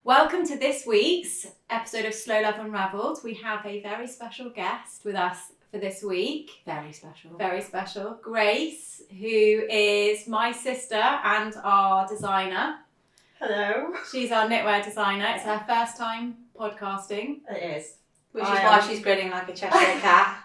Welcome to this week's episode of Slow Love Unravelled. We have a very special guest with us for this week. Very special. Very special. Grace, who is my sister and our designer. Hello. She's our knitwear designer. It's her first time podcasting. It is. Which is why she's grinning like a Cheshire cat.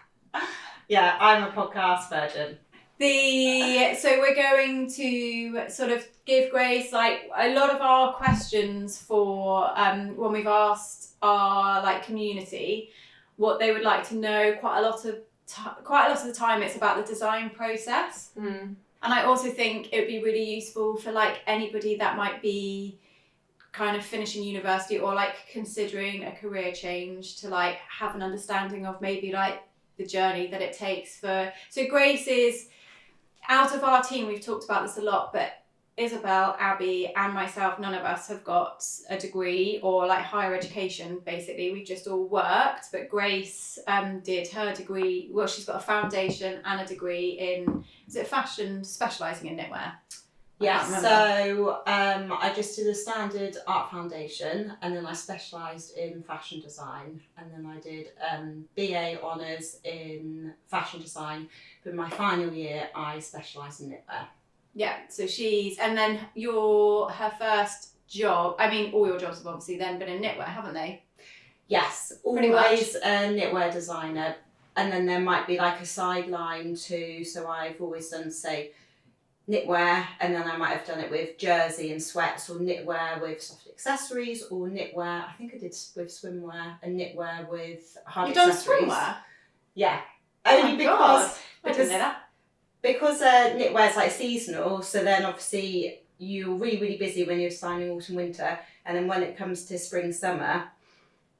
Yeah, I'm a podcast virgin. So we're going to sort of give Grace like a lot of our questions for when we've asked our like community what they would like to know. Quite a lot of the time it's about the design process. And I also think it would be really useful for like anybody that might be kind of finishing university or like considering a career change to like have an understanding of maybe like the journey that it takes for. So Grace is, out of our team, we've talked about this a lot, but Isabel, Abby and myself, none of us have got a degree or like higher education, basically. We've just all worked, but Grace did her degree. Well, she's got a foundation and a degree in, is it fashion, specialising in knitwear? Yeah, so I just did a standard art foundation and then I specialised in fashion design and then I did BA honours in fashion design. But in my final year, I specialised in knitwear. Yeah, so and then her first job, I mean, all your jobs have obviously then been in knitwear, haven't they? Yes, always a knitwear designer. And then there might be like a sideline too. So I've always done, say, knitwear, and then I might have done it with jersey and sweats, or knitwear with soft accessories, or knitwear, I think I did with swimwear, and knitwear with hard accessories. You've done swimwear? Yeah. Only because knitwear is like seasonal, so then obviously you're really, really busy when you're designing autumn, winter, and then when it comes to spring, summer,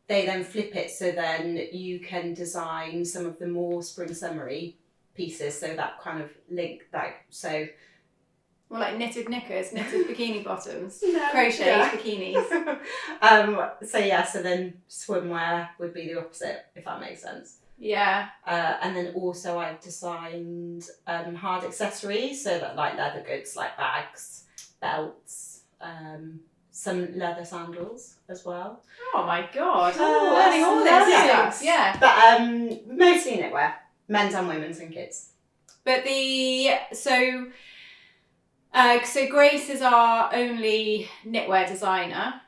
they then flip it so then you can design some of the more spring, summery pieces, so that kind of link, like, so... Well, like knitted knickers, knitted bikini bottoms, no, crocheted bikinis. So then swimwear would be the opposite, if that makes sense. Yeah. And then also I've designed hard accessories, so that like leather goods like bags, belts, some leather sandals as well. Oh my god! Learning all this stuff. Yeah. But mostly knitwear, men's and women's and kids. But so Grace is our only knitwear designer.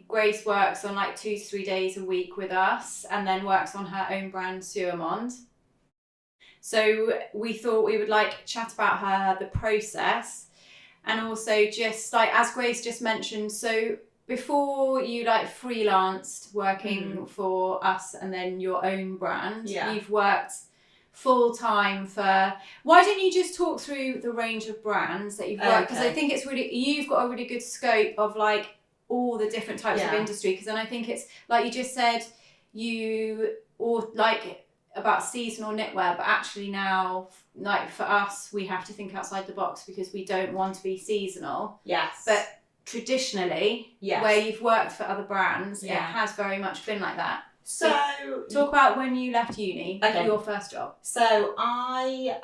Grace works on like 2 to 3 days a week with us and then works on her own brand Suamond. So we thought we would like chat about the process, and also just like, as Grace just mentioned, so before you like freelanced working for us and then your own brand, you've worked full time for. Why don't you just talk through the range of brands that you've worked? Because I think you've got a really good scope of like all the different types of industry. Because then I think it's like you just said like about seasonal knitwear, but actually now like for us we have to think outside the box because we don't want to be seasonal. Yes. But traditionally, where you've worked for other brands, it has very much been like that. So talk about when you left uni, your first job. So I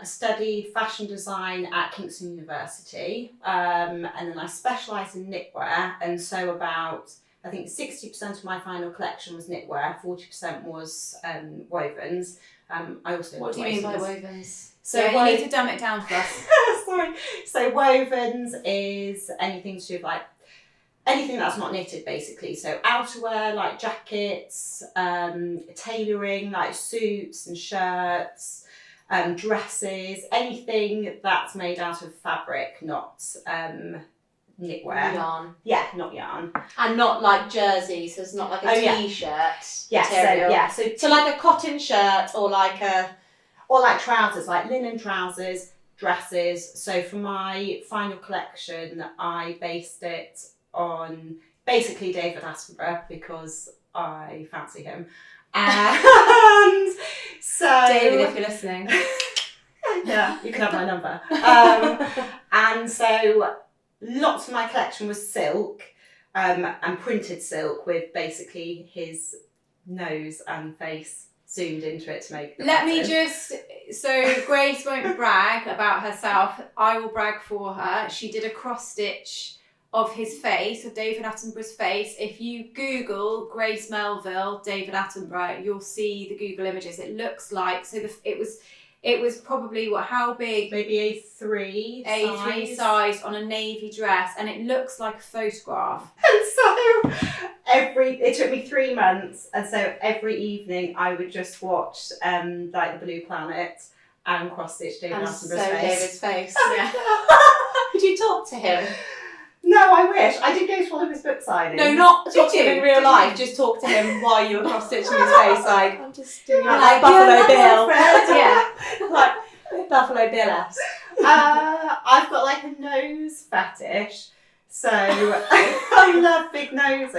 studied fashion design at Kingston University, and then I specialised in knitwear, and so about, I think 60% of my final collection was knitwear, 40% was wovens. I also What do you mean by wovens? So you need to dumb it down for us. Sorry. So wovens is anything to do with like anything that's not knitted, basically. So outerwear, like jackets, tailoring, like suits and shirts, dresses, anything that's made out of fabric, not knitwear. Yarn. Yeah, not yarn. And not like jerseys, so it's not like a t-shirt material. So like a cotton shirt or like trousers, like linen trousers, dresses. So for my final collection, I based it on basically David Attenborough because I fancy him. And so David, if you're listening. Yeah, you can have my number. And so lots of my collection was silk, and printed silk with basically his nose and face zoomed into it to make the pattern. So Grace won't brag about herself. I will brag for her. She did a cross stitch of his face, of David Attenborough's face. If you Google Grace Melville, David Attenborough, you'll see the Google images. It looks like, it was probably, how big? Maybe A3 size on a navy dress, and it looks like a photograph. And so it took me 3 months, and so every evening I would just watch like the Blue Planet and cross stitch David Attenborough's face. David's face. Yeah. Did you talk to him? No, I wish. I did go to one of his book signings. No, not talk to him in real life. Just talk to him while you were cross stitching his face. Like, I'm just doing like Buffalo Bill. Yeah. Like Buffalo Bill-esque. I've got like a nose fetish, so I love big noses.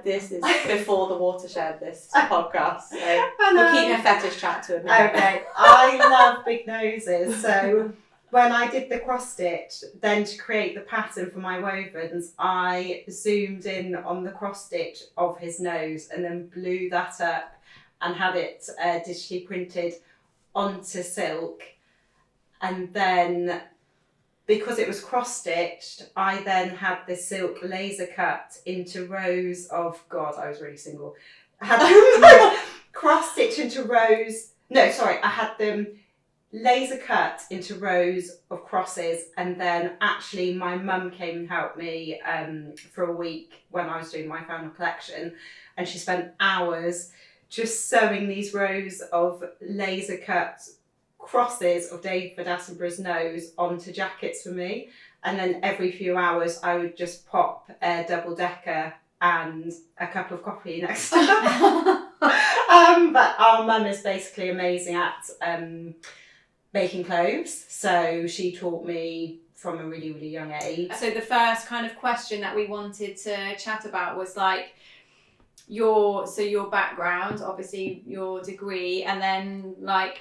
This is before the watershed. This podcast. So we'll keep a fetish chat to him. Okay, I love big noses, so. When I did the cross stitch, then to create the pattern for my wovens, I zoomed in on the cross stitch of his nose and then blew that up and had it digitally printed onto silk. And then, because it was cross stitched, I then had the silk laser cut into rows of, God, I was really single. I had them cross stitch into rows. No, sorry, I had them laser cut into rows of crosses, and then actually my mum came and helped me for a week when I was doing my final collection, and she spent hours just sewing these rows of laser cut crosses of David Attenborough's nose onto jackets for me, and then every few hours I would just pop a double decker and a cup of coffee next to them. But our mum is basically amazing at making clothes, so she taught me from a really, really young age. So the first kind of question that we wanted to chat about was like your background, obviously your degree, and then like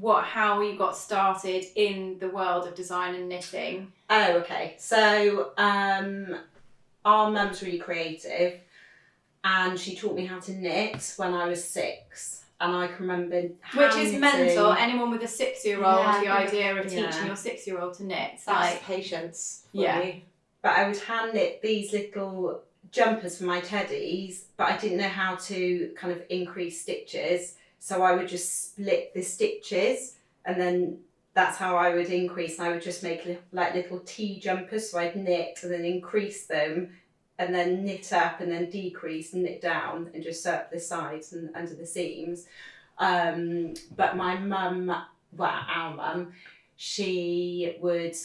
how you got started in the world of design and knitting. Oh, okay. So our mum's really creative, and she taught me how to knit when I was 6. And I can remember which is mental. Anyone with a 6-year-old, the idea of teaching your 6-year-old to knit. It's That's like patience. Yeah. But I would hand knit these little jumpers for my teddies, but I didn't know how to kind of increase stitches. So I would just split the stitches, and then that's how I would increase. And I would just make like little tea jumpers. So I'd knit and then increase them, and then knit up and then decrease and knit down and just sew up the sides and under the seams. But my mum, our mum, she would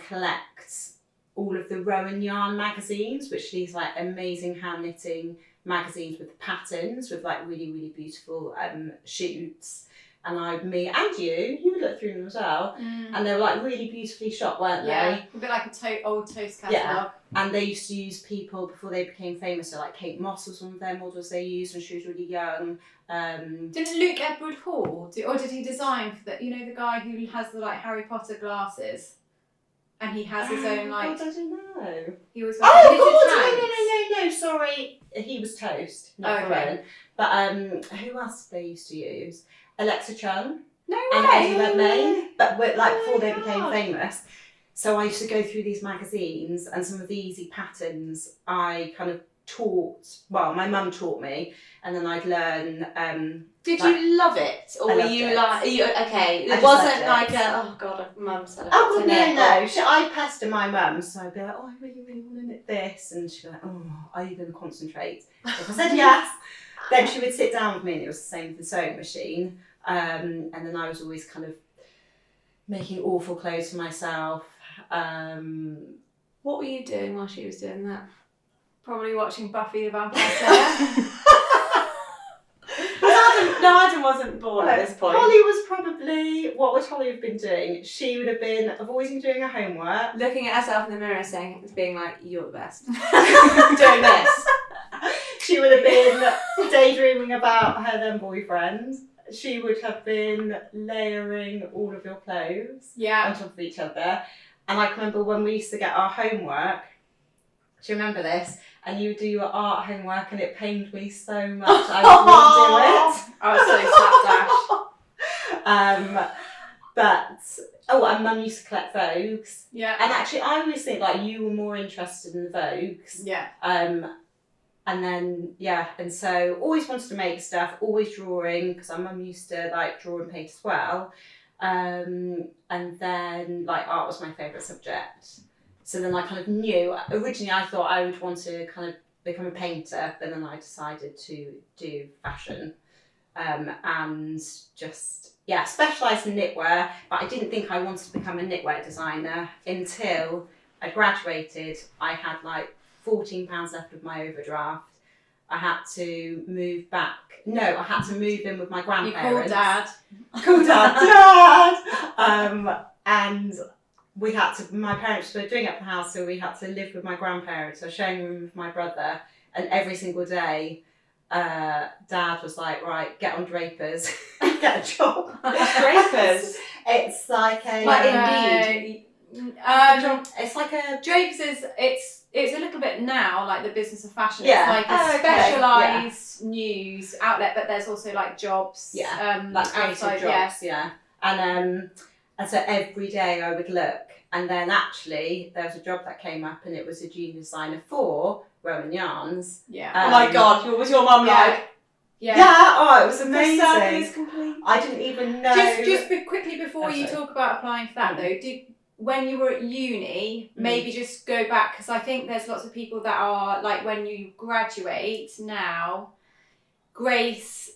collect all of the Rowan Yarn magazines, which are these like amazing hand knitting magazines with patterns, with like really, really beautiful shoots. And me and you looked through them as well. And they were like really beautifully shot, weren't they? A bit like old toast catalogue. Yeah. And they used to use people before they became famous. So like Kate Moss was one of their models they used when she was really young. Didn't Luke Edward Hall or did he design for the guy who has the like Harry Potter glasses? And he has his own like. God, I don't know. He was. No, sorry. He was Toast, not Corinne. But who else did they used to use? Alexa Chung. No way. And Eddie Redmayne, but like before they became famous. So I used to go through these magazines, and some of the easy patterns I kind of taught. Well, my mum taught me, and then I'd learn. Did you love it, or were you like? Okay, it wasn't like oh god, mum said. Oh no. I'd pester my mum, so I'd be like, oh, I really, really want to knit this, and she'd be like, oh, are you going to concentrate? If I said yes, then she would sit down with me, and it was the same with the sewing machine. And then I was always kind of making awful clothes for myself. What were you doing while she was doing that? Probably watching Buffy the Vampire Slayer. Adam wasn't born at this point. Holly was probably, what would Holly have been doing? She would have been avoiding doing her homework. Looking at herself in the mirror being like, you're the best. Doing this. She would have been daydreaming about her then boyfriend. She would have been layering all of your clothes on top of each other. And I can remember when we used to get our homework, do you remember this? And you would do your art homework, and it pained me so much I wouldn't do it. I was so slapdash. But and Mum used to collect Vogues. Yeah. And actually, I always think like you were more interested in the Vogues. Yeah. And then, and so always wanted to make stuff, always drawing, because our mum used to like draw and paint as well. And then like art was my favourite subject. So then I kind of knew, originally I thought I would want to kind of become a painter, but then I decided to do fashion. And just, specialised in knitwear, but I didn't think I wanted to become a knitwear designer until I graduated. I had like £14 left of my overdraft. I had to move back. No, I had to move in with my grandparents. You called Dad. Called Dad. And we had to. My parents were doing up the house, so we had to live with my grandparents. I was sharing a room with my brother, and every single day, Dad was like, "Right, get on Drapers, get a job." Drapers. It's like a Indeed. It's like a Drapes is it's a little bit now like the business of fashion. Yeah. It's like a specialised news outlet, but there's also like jobs. Like creative jobs. And so every day I would look, and then actually there was a job that came up, and it was a junior designer for Roman Yarns. Yeah. Oh my God, was your mum like? Yeah. Oh, it was amazing. The circle is complete. I didn't even know. Just quickly before you talk about applying for that though, when you were at uni, maybe just go back, because I think there's lots of people that are like, when you graduate now, Grace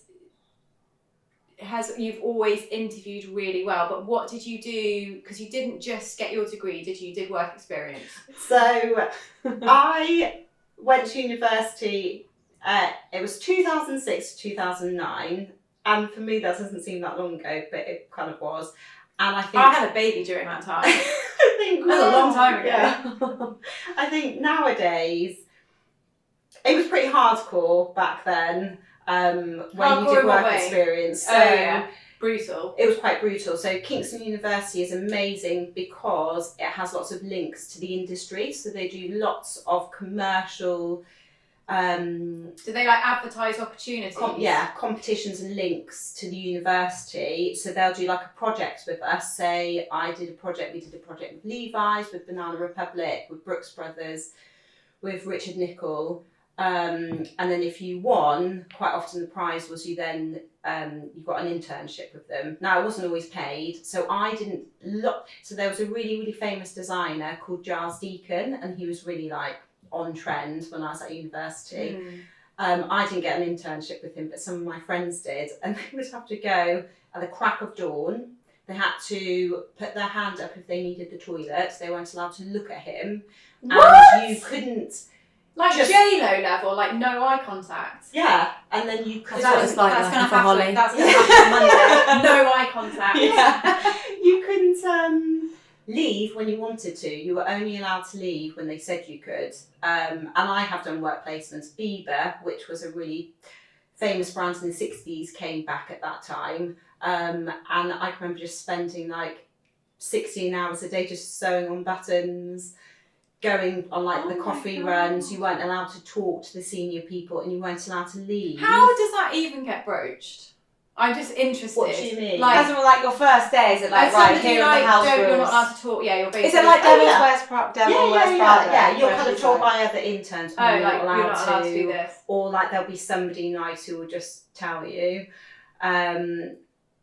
you've always interviewed really well, but what did you do? Because you didn't just get your degree, did you? You did work experience. So I went to university, it was 2006 to 2009, and for me that doesn't seem that long ago, but it kind of was. And I think I had a baby during that time. I think that was a long time ago. Yeah. I think nowadays it was pretty hardcore back then. When you did work experience, so brutal. It was quite brutal. So Kingston University is amazing because it has lots of links to the industry. So they do lots of commercial. Do they like advertise opportunities? Competitions and links to the university. So they'll do like a project with us. Say we did a project with Levi's, with Banana Republic, with Brooks Brothers, with Richard Nicol. And then if you won, quite often the prize was you then you got an internship with them. Now it wasn't always paid, so I didn't look. So there was a really, really famous designer called Giles Deacon, and he was really like on trend when I was at university. I didn't get an internship with him, but some of my friends did, and they would have to go at the crack of dawn. They had to put their hand up if they needed the toilet. They weren't allowed to look at him. What? And you couldn't. Like J-Lo level, like no eye contact. Yeah, and then you could. That's going to happen. That's going to happen Monday. No eye contact. Yeah. You couldn't leave when you wanted to. You were only allowed to leave when they said you could. And I have done work placements. Bieber, which was a really famous brand in the 60s, came back at that time. And I can remember just spending like 16 hours a day just sewing on buttons, going on like the coffee runs. You weren't allowed to talk to the senior people, and you weren't allowed to leave. How does that even get broached? I'm just interested. What do you mean? Like your first day, is it like, right, here are the house rules? You're not allowed to talk, you're basically... Is it like Devil's Wears Prada? Yeah, you're kind of told by other interns when you're not allowed to do this. Or like there'll be somebody nice who will just tell you. And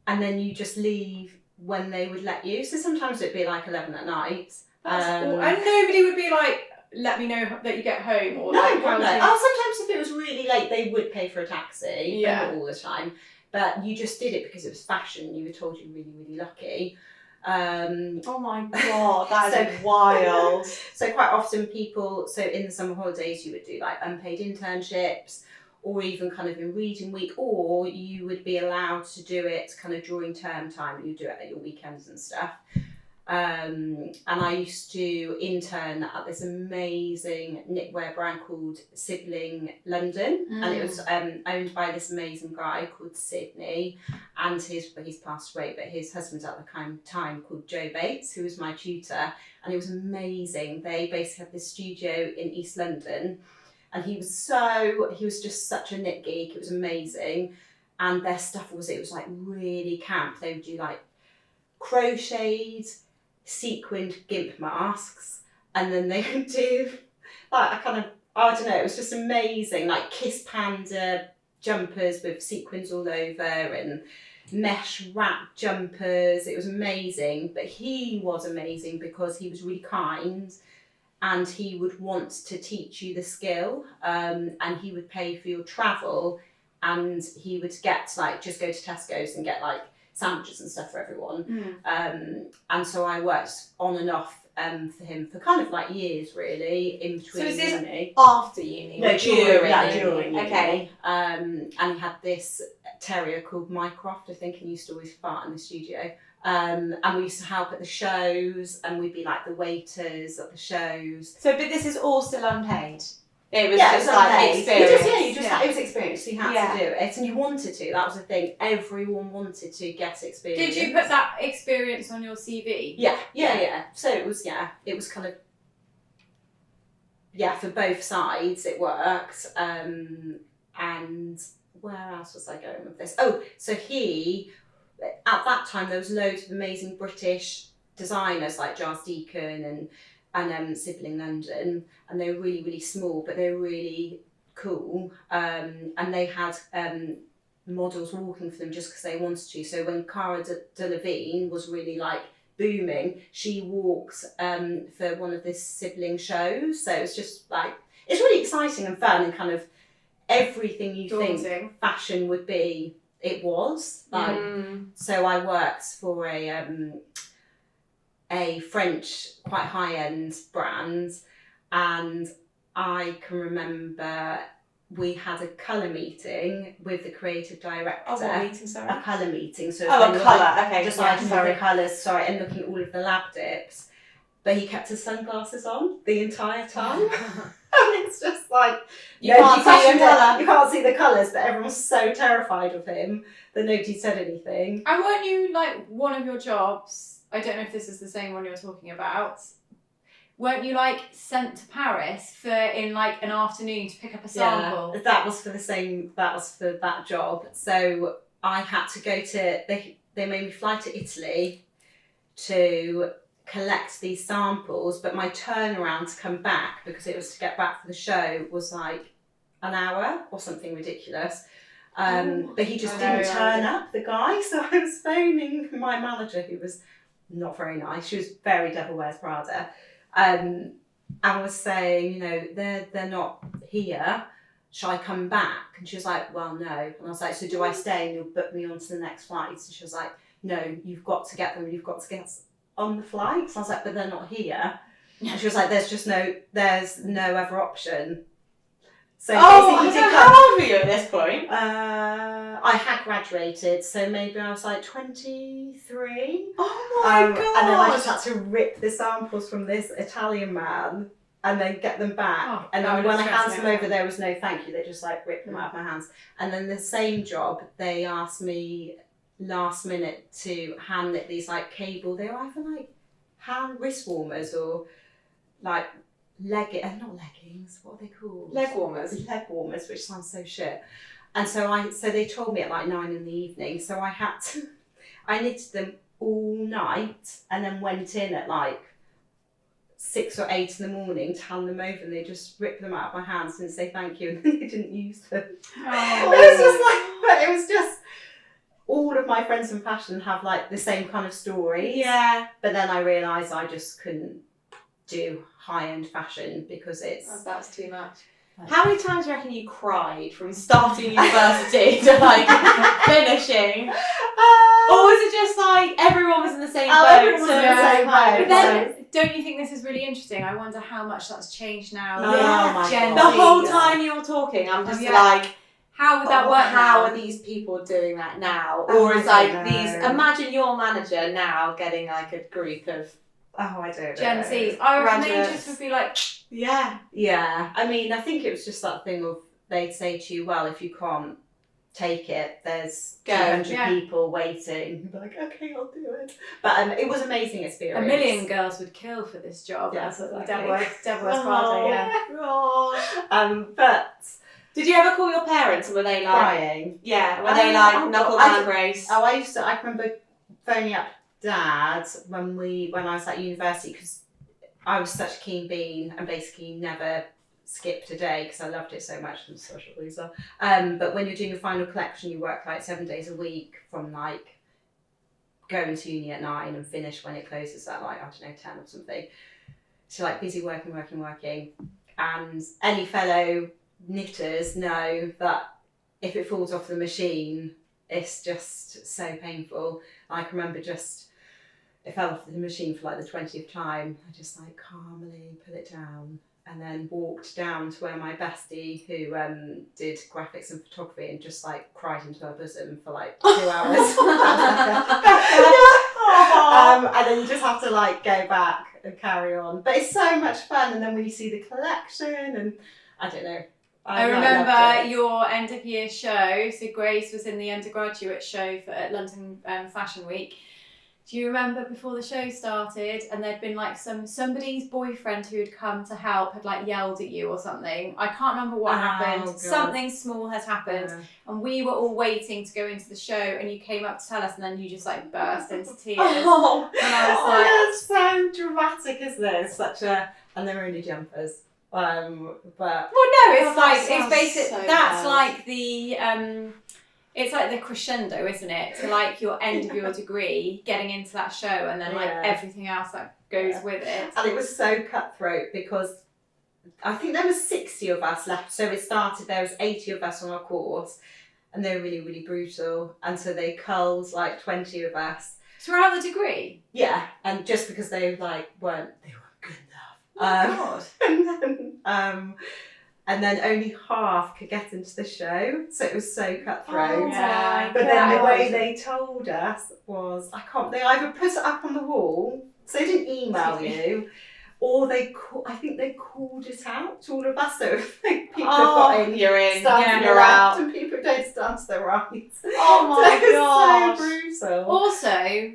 then you just leave when they would let you. So sometimes it'd be like 11 at night. And nobody would be like, let me know that you get home, or no, like, sometimes if it was really late, they would pay for a taxi. Yeah. Not all the time. But you just did it because it was fashion. You were told you were really, really lucky. Oh my God, that is wild. So quite often people, so in the summer holidays, you would do like unpaid internships, or even kind of in reading week, or you would be allowed to do it kind of during term time. You do it at your weekends and stuff. And I used to intern at this amazing knitwear brand called Sibling London, and it was owned by this amazing guy called Sydney, and he's passed away, but his husband at the time called Joe Bates, who was my tutor, and it was amazing. They basically had this studio in East London, and he was just such a knit geek. It was amazing, and their stuff was like really camp. They would do like crocheted sequined gimp masks, and then they would do like I don't know, it was just amazing, like Kiss Panda jumpers with sequins all over and mesh wrap jumpers. It was amazing, but he was amazing because he was really kind and he would want to teach you the skill, and he would pay for your travel, and he would get like just go to Tesco's and get like sandwiches and stuff for everyone. And so I worked on and off for him for kind of like years really in between. So is this uni. after uni? No, during uni. Okay. And he had this terrier called Mycroft, I think, and he used to always fart in the studio. And we used to help at the shows, and we'd be like the waiters at the shows. So, but this is all still unpaid? It was Yeah, just it was like unpaid. experience. It was experience, so you had to do it, and you wanted to. That was the thing. Everyone wanted to get experience. Did you put that experience on your CV? Yeah. So it was kind of, for both sides it worked. And where else was I going with this? Oh, so at that time there was loads of amazing British designers like Giles Deacon and Sibling London, and they were really, really small, but they were really cool. And they had models walking for them just because they wanted to. So when Cara Delevingne was really like booming, she walked for one of the Sibling shows. So it was just like, it's really exciting and fun, and kind of everything you think fashion would be, it was. Like, so I worked for a French, quite high-end brand, and I can remember we had a colour meeting with the creative director. Oh, what meeting, sorry? A colour meeting. So a colour, okay. Just like the colours, and looking at all of the lab dips. But he kept his sunglasses on the entire time. And it's just like, you can't see the colours, but everyone's so terrified of him that nobody said anything. And weren't you, like, one of your jobs, I don't know if this is the same one you're talking about, weren't you like sent to Paris in like an afternoon to pick up a sample? Yeah, that was for that job. So I had to go they made me fly to Italy to collect these samples, but my turnaround to come back, because it was to get back for the show, was like an hour or something ridiculous. But he just didn't turn up, the guy. So I was phoning my manager, who was not very nice. She was very Devil Wears Prada. And I was saying, they're not here. Shall I come back? And she was like, well, no. And I was like, so do I stay and you'll book me onto the next flight? And she was like, no, you've got to get them. You've got to get on the flight. So I was like, but they're not here. And she was like, there's no other option. So how old were you at this point? I had graduated, so maybe I was like 23. Oh my god! And then I just had to rip the samples from this Italian man and then get them back. Oh, and then when I handed them over, there was no thank you. They just like ripped them out of my hands. And then the same job, they asked me last minute to hand knit these like cable. They were either like hand wrist warmers or like not leggings, what are they called? Leg warmers, which sounds so shit. And so they told me at like 9 p.m, so I knitted them all night and then went in at like 6 or 8 in the morning to hand them over, and they just ripped them out of my hands and say thank you, and then they didn't use them. It was just all of my friends in fashion have like the same kind of stories. Yeah. But then I realised I just couldn't do high-end fashion because that's too much. How many times do you reckon you cried from starting university to like finishing? Or was it just like everyone was in the same boat? Everyone was in the same boat. But then, don't you think this is really interesting? I wonder how much that's changed now. Yeah. Oh my Gen God. The whole time you were talking, I'm just like, how would that work? How now? are these people doing that now? Oh, Or is I like don't these? know. Imagine your manager now getting like a group of I don't know. Gen Zs. I reckon they Graduates. just would be like, Yeah. I mean, I think it was just that thing of they'd say to you, well, if you can't take it, there's 200 people waiting. You'd be like, okay, I'll do it. But it was an amazing experience. 1 million girls would kill for this job. Yeah, That's exactly. Devil Wears Prada, yeah. Oh. But Did you ever call your parents, and were they like crying. Yeah, were they like knuckle down grace? I remember phoning up dad when I was at university, because I was such a keen bean and basically never skipped a day because I loved it so much. I'm a social loser. But when you're doing a final collection, you work like 7 days a week from like going to uni at 9 and finish when it closes at like, I don't know, 10 or something. So like busy working. And any fellow knitters know that if it falls off the machine, it's just so painful. I can remember it fell off the machine for like the 20th time. I just like calmly put it down and then walked down to where my bestie, who did graphics and photography, and just like cried into her bosom for like 2 hours. And then you just have to like go back and carry on. But it's so much fun. And then when you see the collection, and I don't know. I remember your end of year show. So Grace was in the undergraduate show at London Fashion Week. Do you remember before the show started, and there'd been like somebody's boyfriend who had come to help had like yelled at you or something? I can't remember what happened. God. Something small had happened, and we were all waiting to go into the show, and you came up to tell us, and then you just like burst into tears. And I was like, that's so dramatic, isn't it? It's such a, and they were only jumpers. But well, no, it's like it's basic. So that's bad. like the it's like the crescendo, isn't it? To like your end of your degree, getting into that show, and then like everything else that goes with it. And it was so cutthroat because I think there was 60 of us left. So it started, there was 80 of us on our course, and they were really, really brutal. And so they culled like 20 of us. Throughout the degree? Yeah, and just because they like weren't good enough. Oh God. And then only half could get into the show, so it was so cutthroat. Oh Yeah. But then the way they told us was, they either put it up on the wall, so they didn't email you, or I think they called it out to all of us. So if like, people have got in, you're in, stand to you're the out. left, and people don't stand to the right. Oh my So it was so brutal. Also,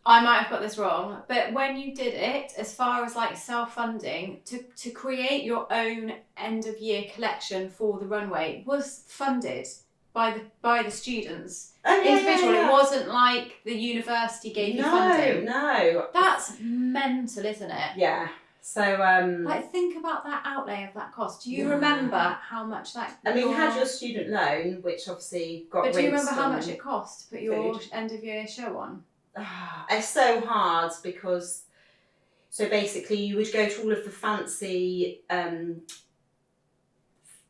I might have got this wrong, but when you did it, as far as like self-funding, to create your own end of year collection for the runway was funded by the students. Individual. It wasn't like the university gave you funding. No. That's mental, isn't it? Yeah. So like think about that outlay of that cost. Do you remember how much that? I mean, you had your student loan, which obviously got. But do you remember how on much it cost to put your food. end of year show on? It's so hard because, so basically you would go to all of the fancy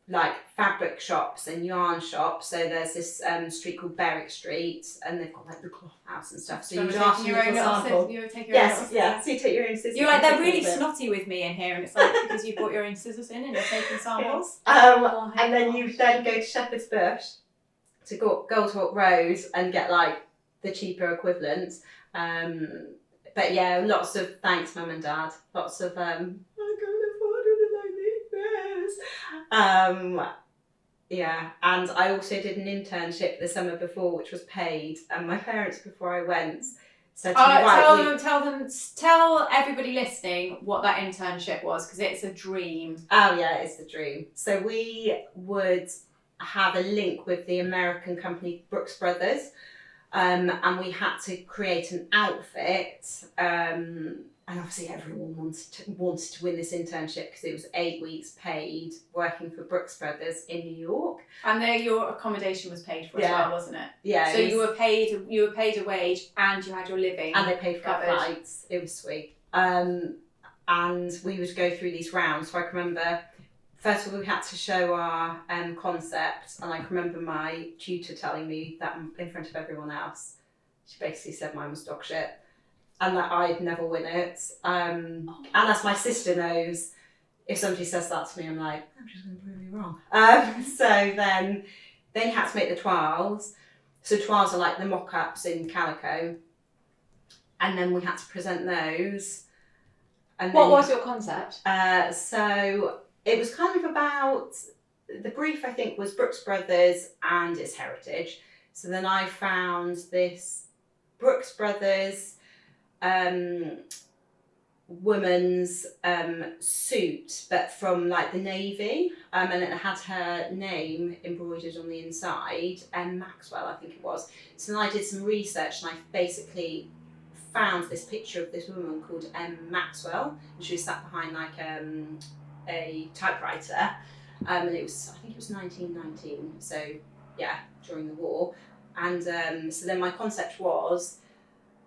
like fabric shops and yarn shops. So there's this street called Berwick Street, and they've got like the cloth house and stuff. So you'd ask your them own for a sample. You would take your own Yes, yeah. So you take your own scissors. You're like, they're really scissors. snotty with me in here, and it's like because you brought your own scissors in and you're taking samples. And then you then go to Shepherd's Bush to Goldhawk Road and get like the cheaper equivalent. But yeah, lots of thanks, Mum and Dad. Lots of I can't afford it and I need this. Yeah, and I also did an internship the summer before, which was paid. And my parents, before I went, said to me, tell everybody listening what that internship was, because it's a dream. Oh yeah, it's the dream. So we would have a link with the American company Brooks Brothers, and we had to create an outfit. And obviously everyone wanted to win this internship because it was 8 weeks paid working for Brooks Brothers in New York. And there your accommodation was paid for as well, wasn't it? Yeah. So you were paid a wage and you had your living. And they paid for our covered. flights. It was sweet. And we would go through these rounds. So I can remember, first of all, we had to show our concept. And I can remember my tutor telling me that in front of everyone else. She basically said mine was dog shit. And that I'd never win it. And as my sister knows, if somebody says that to me, I'm like, I'm just going to prove you wrong. So then you had to make the toiles. So toiles are like the mock-ups in calico. And then we had to present those. And What was your concept? So it was kind of about, the brief I think was Brooks Brothers and its heritage. So then I found this Brooks Brothers woman's suit, but from like the Navy, and it had her name embroidered on the inside, and Maxwell I think it was. So then I did some research and I basically found this picture of this woman called Maxwell, and she was sat behind like a typewriter, and I think it was 1919, so yeah, during the war. And so then my concept was,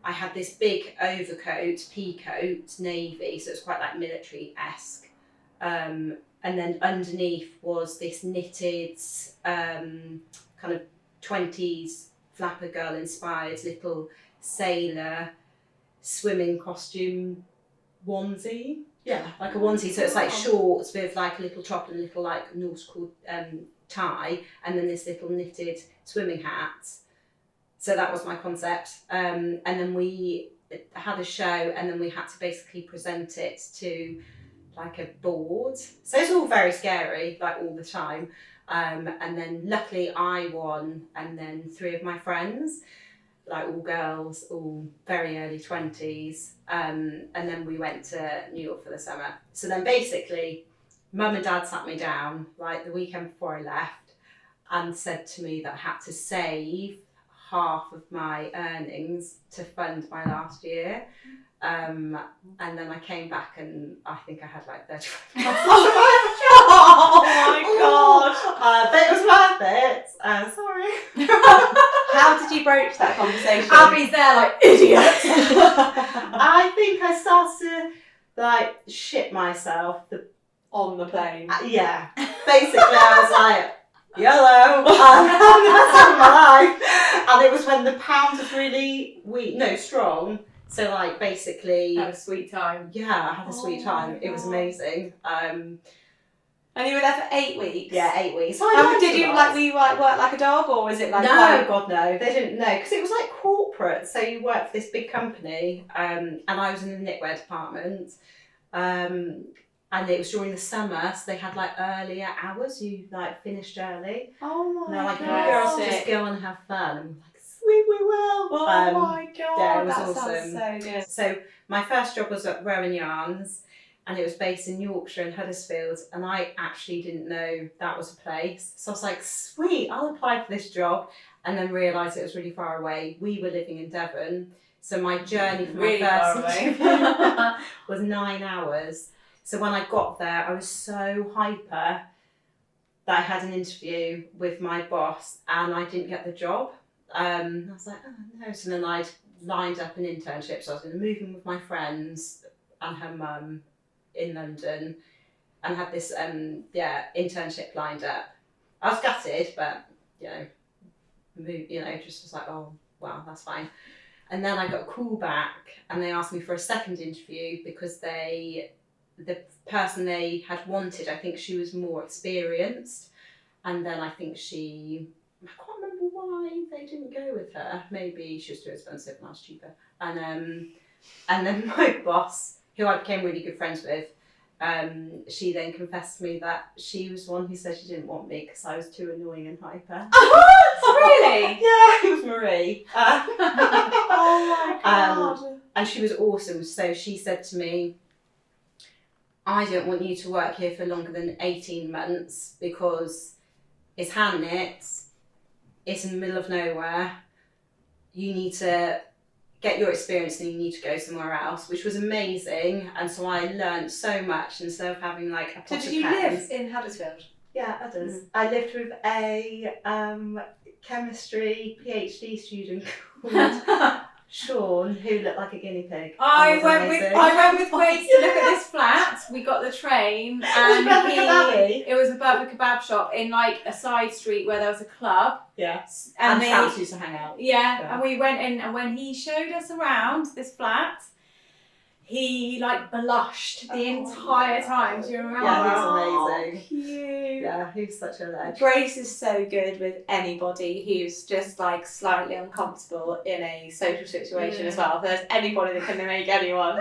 I had this big overcoat, pea coat, navy, so it's quite like military-esque. And then underneath was this knitted kind of 20s flapper girl inspired little sailor swimming costume onesie. Yeah, like a onesie. So it's like shorts with like a little top and a little like nautical tie, and then this little knitted swimming hat. So that was my concept. And then we had a show, and then we had to basically present it to like a board. So it's all very scary, like all the time. And then luckily I won, and then 3 of my friends, like all girls, all very early 20s. And then we went to New York for the summer. So then basically, Mum and Dad sat me down like the weekend before I left and said to me that I had to save half of my earnings to fund my last year. And then I came back and I think I had like 35 Oh my god! but it was worth it. Sorry. How did you broach that conversation? Abby's there like, idiot. I think I started to like shit myself. On the plane. Yeah. Basically, I was like, YOLO, that's of my life. And it was when the pound was really strong. So like basically, Have a sweet time. yeah, I had a sweet time. It was God. amazing. And you were there for 8 weeks? Yeah, 8 weeks. So Did you were you like work like a dog, or was it like no, God no, they didn't know, because it was like corporate. So you work for this big company, and I was in the knitwear department, and it was during the summer, so they had like earlier hours. You like finished early. Oh my And they're like, god! girls, just go and have fun. And I'm like, sweet, we will. Oh my god! yeah, it was that awesome. sounds so good. So my first job was at Rowan Yarns, and it was based in Yorkshire and Huddersfield, and I actually didn't know that was a place. So I was like, sweet, I'll apply for this job, and then realised it was really far away. We were living in Devon, so my journey from Really my far first away. was 9 hours. So when I got there, I was so hyper that I had an interview with my boss and I didn't get the job. I was like, oh no. So then I'd lined up an internship. So I was going to move in with my friends and her mum in London, and had this internship lined up. I was gutted, but just was like, oh wow, that's fine. And then I got a call back and they asked me for a second interview because the person they had wanted, I think she was more experienced, and then I think I can't remember why they didn't go with her. Maybe she was too expensive and I was cheaper. And then my boss, who I became really good friends with, she then confessed to me that she was the one who said she didn't want me because I was too annoying and hyper. Really? Yeah, it was Marie. Oh my god! And she was awesome. So she said to me, I don't want you to work here for longer than 18 months because it's hand knit, it's in the middle of nowhere, you need to get your experience and you need to go somewhere else, which was amazing. And so I learned so much instead of having like a pot So of did you pens. live in Huddersfield? Yeah, others. I lived with a chemistry PhD student called Sean, who looked like a guinea pig. I was went amazing. with Grace to look at this flat. We got the train, and above a kebabby. it was above a kebab shop in like a side street where there was a club. Yeah. And And they, tramps used to hang out. yeah, and we went in, and when he showed us around this flat, he like blushed the entire time. Do you remember? Yeah, he's Oh, amazing. cute. Yeah, he's such a legend. Grace is so good with anybody who's just like slightly uncomfortable in a social situation as well. If there's anybody that can make anyone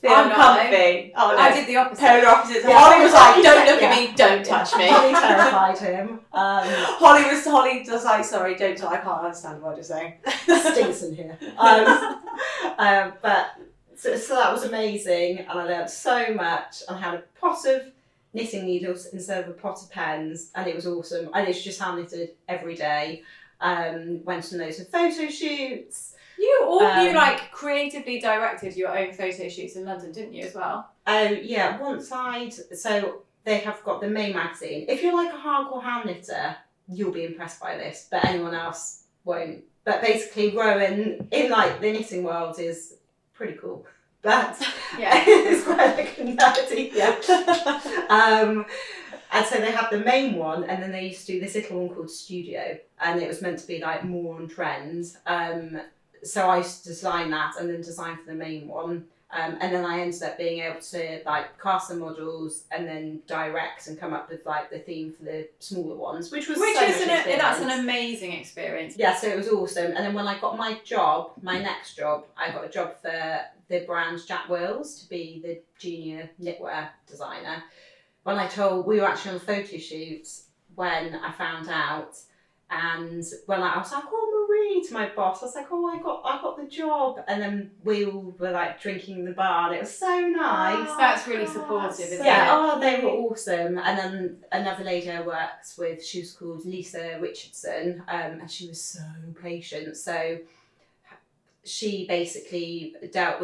feel Oh, no. uncomfy. Oh no. I did the opposite. Polar opposites. Yeah. Holly was like, don't look Yeah. at me, don't touch me. Holly terrified him. Holly was like, sorry, don't touch. I can't understand what you're saying. Stinks in here. But so that was amazing, and I learned so much. I had a pot of knitting needles instead of a pot of pens, and it was awesome. I literally just hand knitted every day. Went on loads of photo shoots. You like creatively directed your own photo shoots in London, didn't you, as well? Oh yeah, so they have got the main magazine. If you're like a hardcore hand knitter, you'll be impressed by this, but anyone else won't. But basically, Rowan in like the knitting world is pretty cool. But Yeah, it's quite like nerdy. Yeah. And so they have the main one, and then they used to do this little one called Studio, and it was meant to be like more on trend. So I used to design that, and then design for the main one. And then I ended up being able to like cast the models and then direct and come up with like the theme for the smaller ones, which was that's an amazing experience. Yeah, so it was awesome. And then when I got my next job, I got a job for the brand Jack Wills to be the junior knitwear designer. We were actually on a photo shoot when I found out, and when I was like, "Oh, Marie," to my boss, I was like, "Oh, I got the job," and then we all were like drinking in the bar, and it was so nice. That's really supportive, isn't it? Yeah, oh, they were awesome. And then another lady I worked with, she was called Lisa Richardson, and she was so patient. So she basically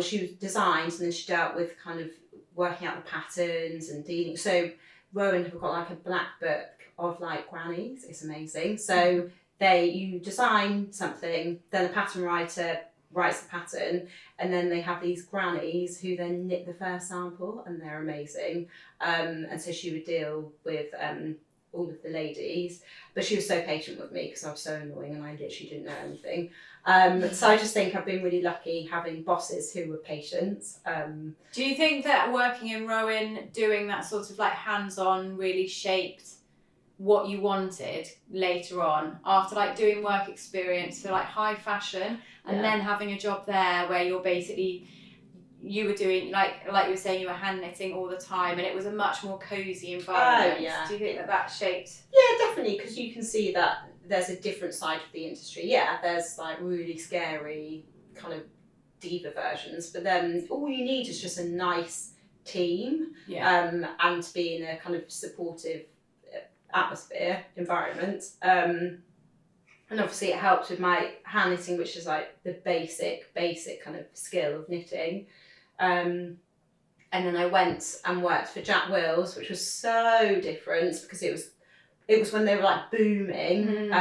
she was designed, and then she dealt with kind of working out the patterns and dealing. So Rowan have got like a black book of like grannies. It's amazing. So you design something, then the pattern writer writes the pattern, and then they have these grannies who then knit the first sample, and they're amazing. And so she would deal with all of the ladies, but she was so patient with me because I was so annoying and I literally didn't know anything. So I just think I've been really lucky having bosses who were patient. Do you think that working in Rowan, doing that sort of like hands-on, really shaped what you wanted later on, after like doing work experience for like high fashion and then having a job there where you were doing like you were saying, you were hand knitting all the time, and it was a much more cozy environment? Do you think that shaped? Yeah, definitely, because you can see that there's a different side of the industry. Yeah, there's like really scary kind of diva versions, but then all you need is just a nice team, and to be in a kind of supportive environment. And obviously it helps with my hand knitting, which is like the basic kind of skill of knitting. And then I went and worked for Jack Wills, which was so different because it was when they were like booming.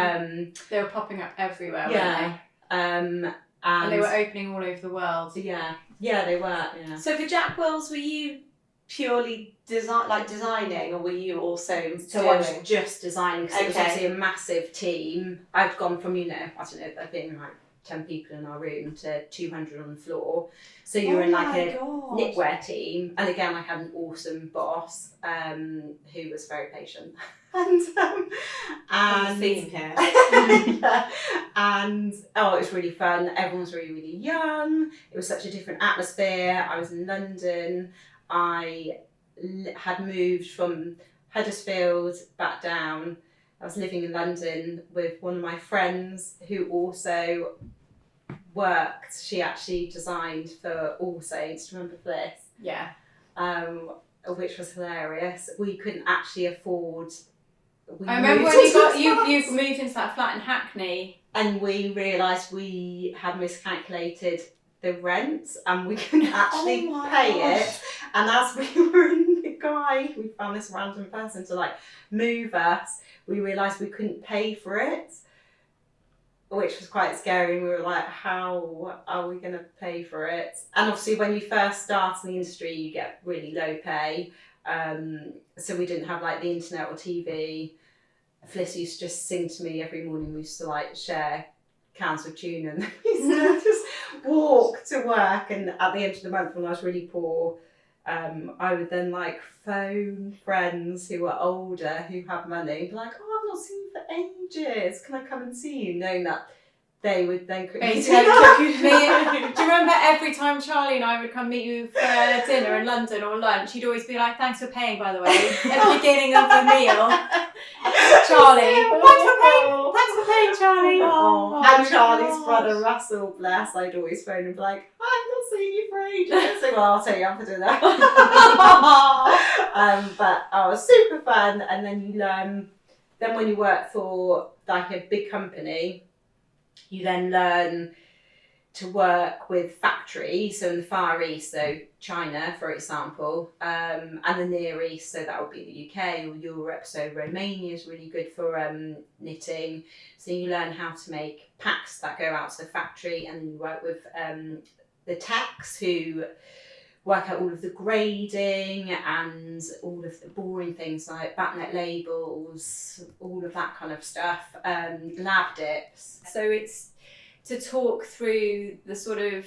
They were popping up everywhere, weren't they? And they were opening all over the world. Yeah, they were. Yeah. So for Jack Wills, were you purely designing, or were you also I was just designing, because it was obviously a massive team. I'd gone from, I don't know, there'd been like 10 people in our room to 200 on the floor. So you were in like a knitwear team, and again I had an awesome boss who was very patient. And theme here. And it was really fun. Everyone was really, really young. It was such a different atmosphere. I was in London. I had moved from Huddersfield back down. I was living in London with one of my friends who also worked. She actually designed for All Saints. Do you remember Bliss? Yeah. Which was hilarious. We couldn't actually afford. I remember when you moved into that flat in Hackney, and we realised we had miscalculated the rent and we couldn't actually pay it. And as we were in the guide, we found this random person to like move us. We realised we couldn't pay for it, which was quite scary. And we were like, how are we going to pay for it? And obviously when you first start in the industry, you get really low pay. So we didn't have like the internet or TV. Fliss used to just sing to me every morning. We used to like share cans of tuna, and we used to just walk to work. And at the end of the month, when I was really poor, I would then like phone friends who were older who had money and be like, "Oh, I've not seen you for ages. Can I come and see you?" Knowing that they would then cook me dinner. Do you remember every time Charlie and I would come meet you for dinner in London or lunch, he'd always be like, "Thanks for paying, by the way," at the beginning of the meal. Charlie, thanks for paying, Charlie. And Charlie's brother Russell, bless, I'd always phone and be like, "I've not seen you for ages." So, well, I'll take you out for dinner. But it was super fun. And then you learn, then when you work for like a big company, you then learn to work with factories, so in the Far East, so China, for example, and the Near East, so that would be the UK or Europe, so Romania is really good for knitting. So you learn how to make packs that go out to the factory, and then you work with the techs who work out all of the grading and all of the boring things like backnet labels, all of that kind of stuff, lab dips. So it's to talk through the sort of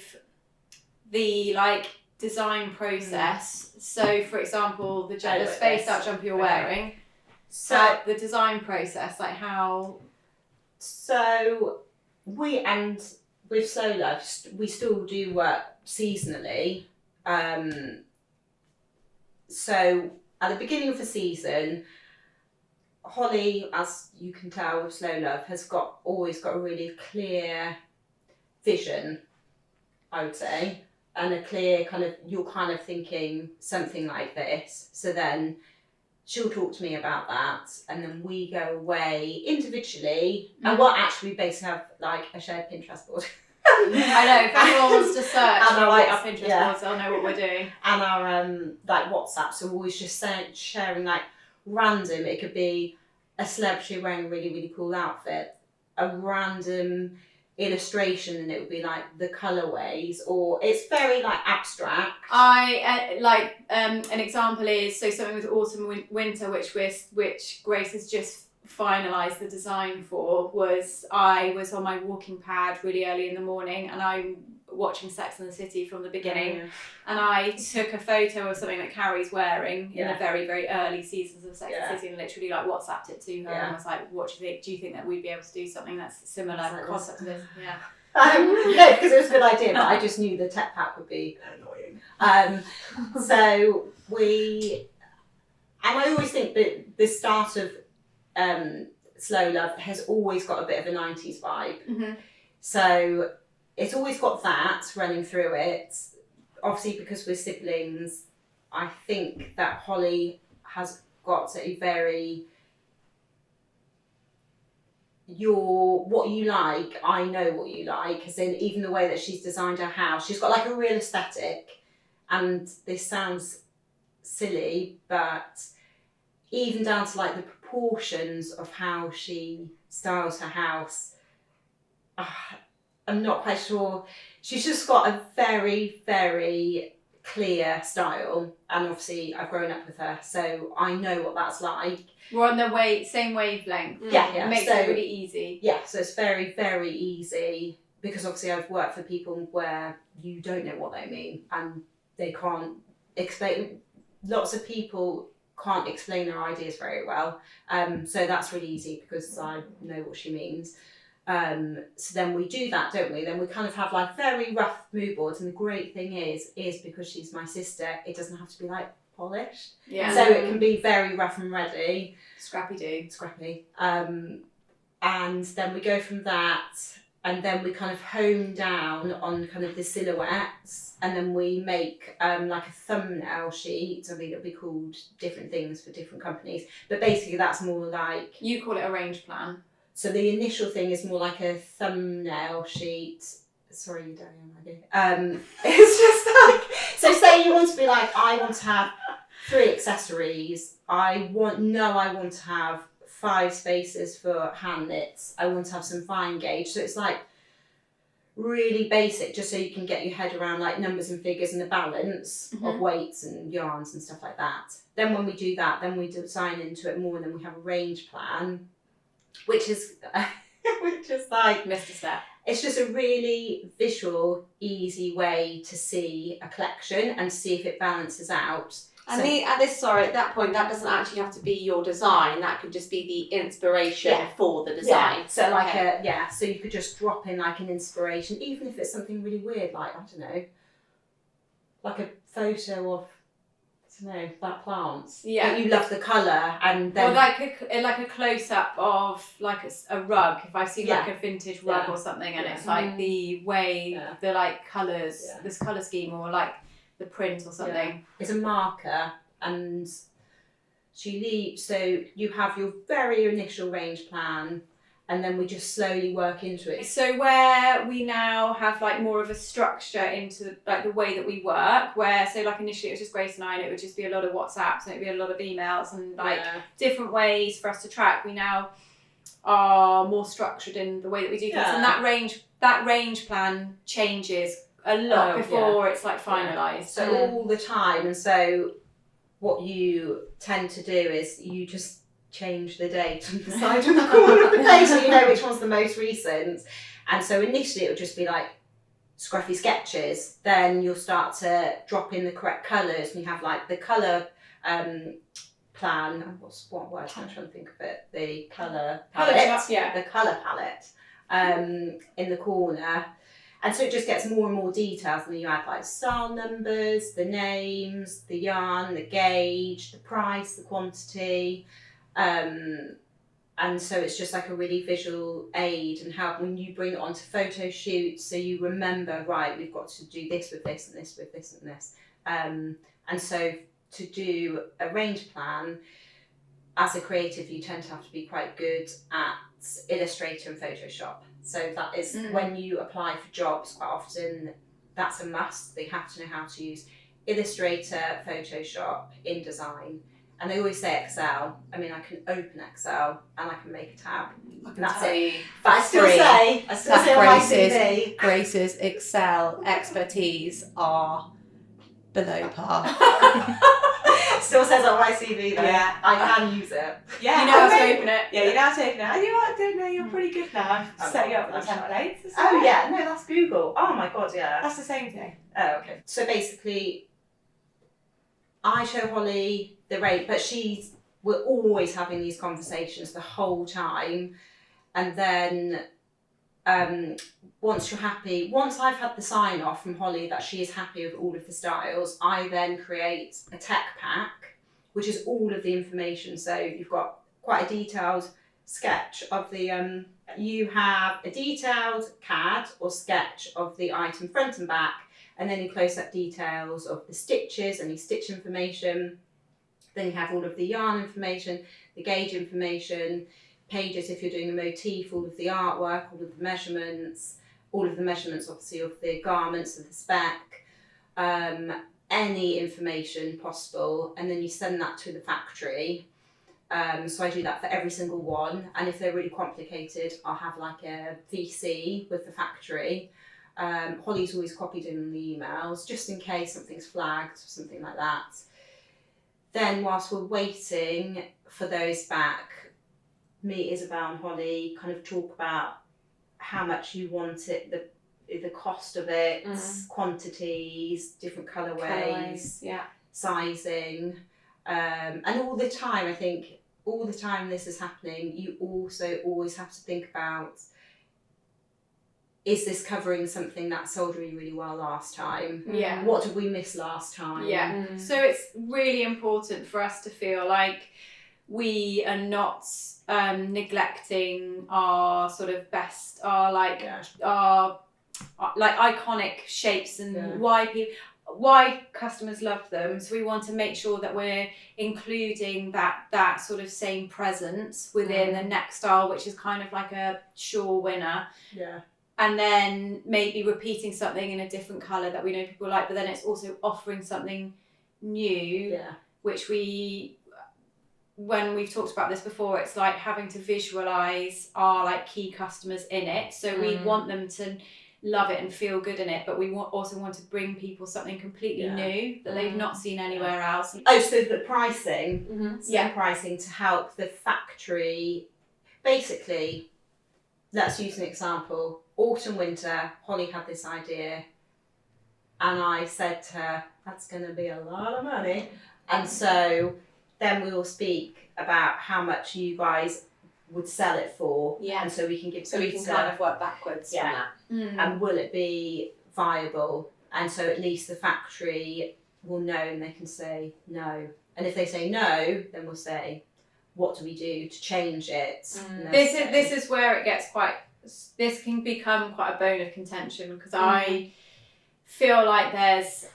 the like design process. So for example, the spaced out jumper you're wearing, So the design process, like how... So with Slow Love, we still do work seasonally. So at the beginning of the season, Holly, as you can tell with Slow Love, has always got a really clear vision, I would say, and a clear kind of, you're kind of thinking something like this. So then she'll talk to me about that, and then we go away individually, and we'll actually basically have like a shared Pinterest board. I know, if anyone wants to search And or our our Pinterest boards, they'll know what we're doing. And our like WhatsApp, so we're always just sharing like random. It could be a celebrity wearing a really, really cool outfit, a random illustration, and it would be like the colorways, or it's very like abstract. I like an example is something with autumn winter, which Grace has just finalised the design for. I was on my walking pad really early in the morning, and I'm watching Sex and the City from the beginning, and I took a photo of something that Carrie's wearing in the very, very early seasons of Sex and the City, and literally like WhatsApped it to her and was like, "What do you think? Do you think that we'd be able to do something that's similar concept to this?" Yeah. No, because it was a good idea, but I just knew the tech pack would be annoying. So I always think that the start of Slow Love has always got a bit of a 90s vibe. Mm-hmm. So it's always got that running through it. Obviously, because we're siblings, I think that Holly has got a very... what you like, I know what you like, as in even the way that she's designed her house, she's got like a real aesthetic, and this sounds silly, but even down to like the proportions of how she styles her house, I'm not quite sure. She's just got a very, very clear style, and obviously I've grown up with her, so I know what that's like. We're on the same wavelength. Yeah. It makes it really easy. Yeah, so it's very, very easy, because obviously I've worked for people where you don't know what they mean, and they can't explain. Lots of people can't explain their ideas very well, so that's really easy because I know what she means. So then we do that, don't we? Then we kind of have like very rough mood boards, and the great thing is because she's my sister, it doesn't have to be like polished. Yeah. So it can be very rough and ready. Scrappy. And then we go from that, and then we kind of hone down on kind of the silhouettes, and then we make like a thumbnail sheet. I mean, it'll be called different things for different companies, but basically that's more like... You call it a range plan. So the initial thing is more like a thumbnail sheet. Sorry, you don't know, it's just like, so say you want to be like, I want to have 3 accessories. I want to have 5 spaces for hand knits. I want to have some fine gauge. So it's like really basic, just so you can get your head around like numbers and figures and the balance of weights and yarns and stuff like that. Then when we do that, then we design into it more, and then we have a range plan, which is like Mr. Step. It's just a really visual, easy way to see a collection and see if it balances out. And at that point, that doesn't actually have to be your design. That could just be the inspiration for the design. Yeah. So like so you could just drop in like an inspiration, even if it's something really weird, like, I don't know, like a photo of, that plant. Yeah. But you love the colour, and then... Or like a close-up of like a rug. If I see like a vintage rug or something, and it's like the way, the like colours, this colour scheme, or like the print or something. Yeah. It's a marker, and so you have your very initial range plan, and then we just slowly work into it. So where we now have like more of a structure into like the way that we work, where so like initially it was just Grace and I, and it would just be a lot of WhatsApps and it'd be a lot of emails and like different ways for us to track. We now are more structured in the way that we do things, and that range plan changes a lot before it's like finalised. So all the time, and so what you tend to do is you just change the date on the side of the corner of the page so you know which one's the most recent. And so initially it would just be like scruffy sketches, then you'll start to drop in the correct colours, and you have like the colour plan, what word I'm trying to think of it, the colour palette, the colour palette in the corner. And so it just gets more and more details, and then you add like style numbers, the names, the yarn, the gauge, the price, the quantity. And so it's just like a really visual aid and help when you bring it onto photo shoots, so you remember, right, we've got to do this with this and this with this and this. And so to do a range plan, as a creative, you tend to have to be quite good at Illustrator and Photoshop. So that is when you apply for jobs, quite often that's a must. They have to know how to use Illustrator, Photoshop, InDesign. And they always say Excel. I mean, I can open Excel and I can make a tab. And that's it. But I still say on my CV, Grace's Excel expertise are below par. Still says on my CV though. Yeah. I can use it. Yeah, you know how to open it. Yeah, you know how to open it. And you are doing it, you're pretty good now. Set you up with the templates. Oh yeah, no, that's Google. Oh my god, yeah. That's the same thing. Oh, okay. So basically, I show Holly the rate, but we're always having these conversations the whole time. And then once you're happy, once I've had the sign off from Holly that she is happy with all of the styles, I then create a tech pack, which is all of the information. So you've got quite a detailed sketch of the, you have a detailed CAD or sketch of the item front and back, and then you close-up details of the stitches, any stitch information. Then you have all of the yarn information, the gauge information, pages if you're doing a motif, all of the artwork, all of the measurements obviously of the garments, of the spec, any information possible, and then you send that to the factory. So I do that for every single one, and if they're really complicated, I'll have like a VC with the factory. Holly's always copied in the emails, just in case something's flagged or something like that. Then whilst we're waiting for those back, me, Isabel and Holly kind of talk about how much you want it, the cost of it, quantities, different colourways, sizing. And all the time, I think, all the time this is happening, you also always have to think about, is this covering something that sold really, really well last time? Yeah. What did we miss last time? Yeah. So it's really important for us to feel like we are not neglecting our sort of best, our iconic shapes and why customers love them. So we want to make sure that we're including that sort of same presence within the next style, which is kind of like a sure winner. Yeah. And then maybe repeating something in a different colour that we know people like, but then it's also offering something new, which when we've talked about this before, it's like having to visualise our like key customers in it. So we want them to love it and feel good in it, but we also want to bring people something completely new that they've not seen anywhere else. Oh, so the pricing, pricing to help the factory, basically, let's use an example. Autumn, winter, Holly had this idea, and I said to her, that's going to be a lot of money. And so then we will speak about how much you guys would sell it for. Yeah. And so we can give we can kind of work backwards from that. And will it be viable? And so at least the factory will know, and they can say no. And if they say no, then we'll say, what do we do to change it? This is where it gets this can become quite a bone of contention, because feel like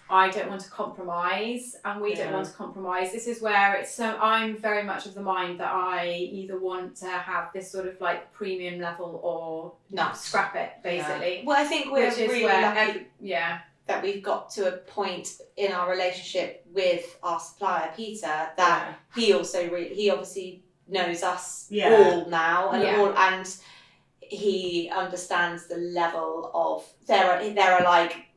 I don't want to compromise, and we don't want to compromise. This is where I'm very much of the mind that I either want to have this sort of like premium level or scrap it, basically. Well, I think we're really lucky that we've got to a point in our relationship with our supplier, Peter, that he also he obviously knows us all now, and he understands the level of there are like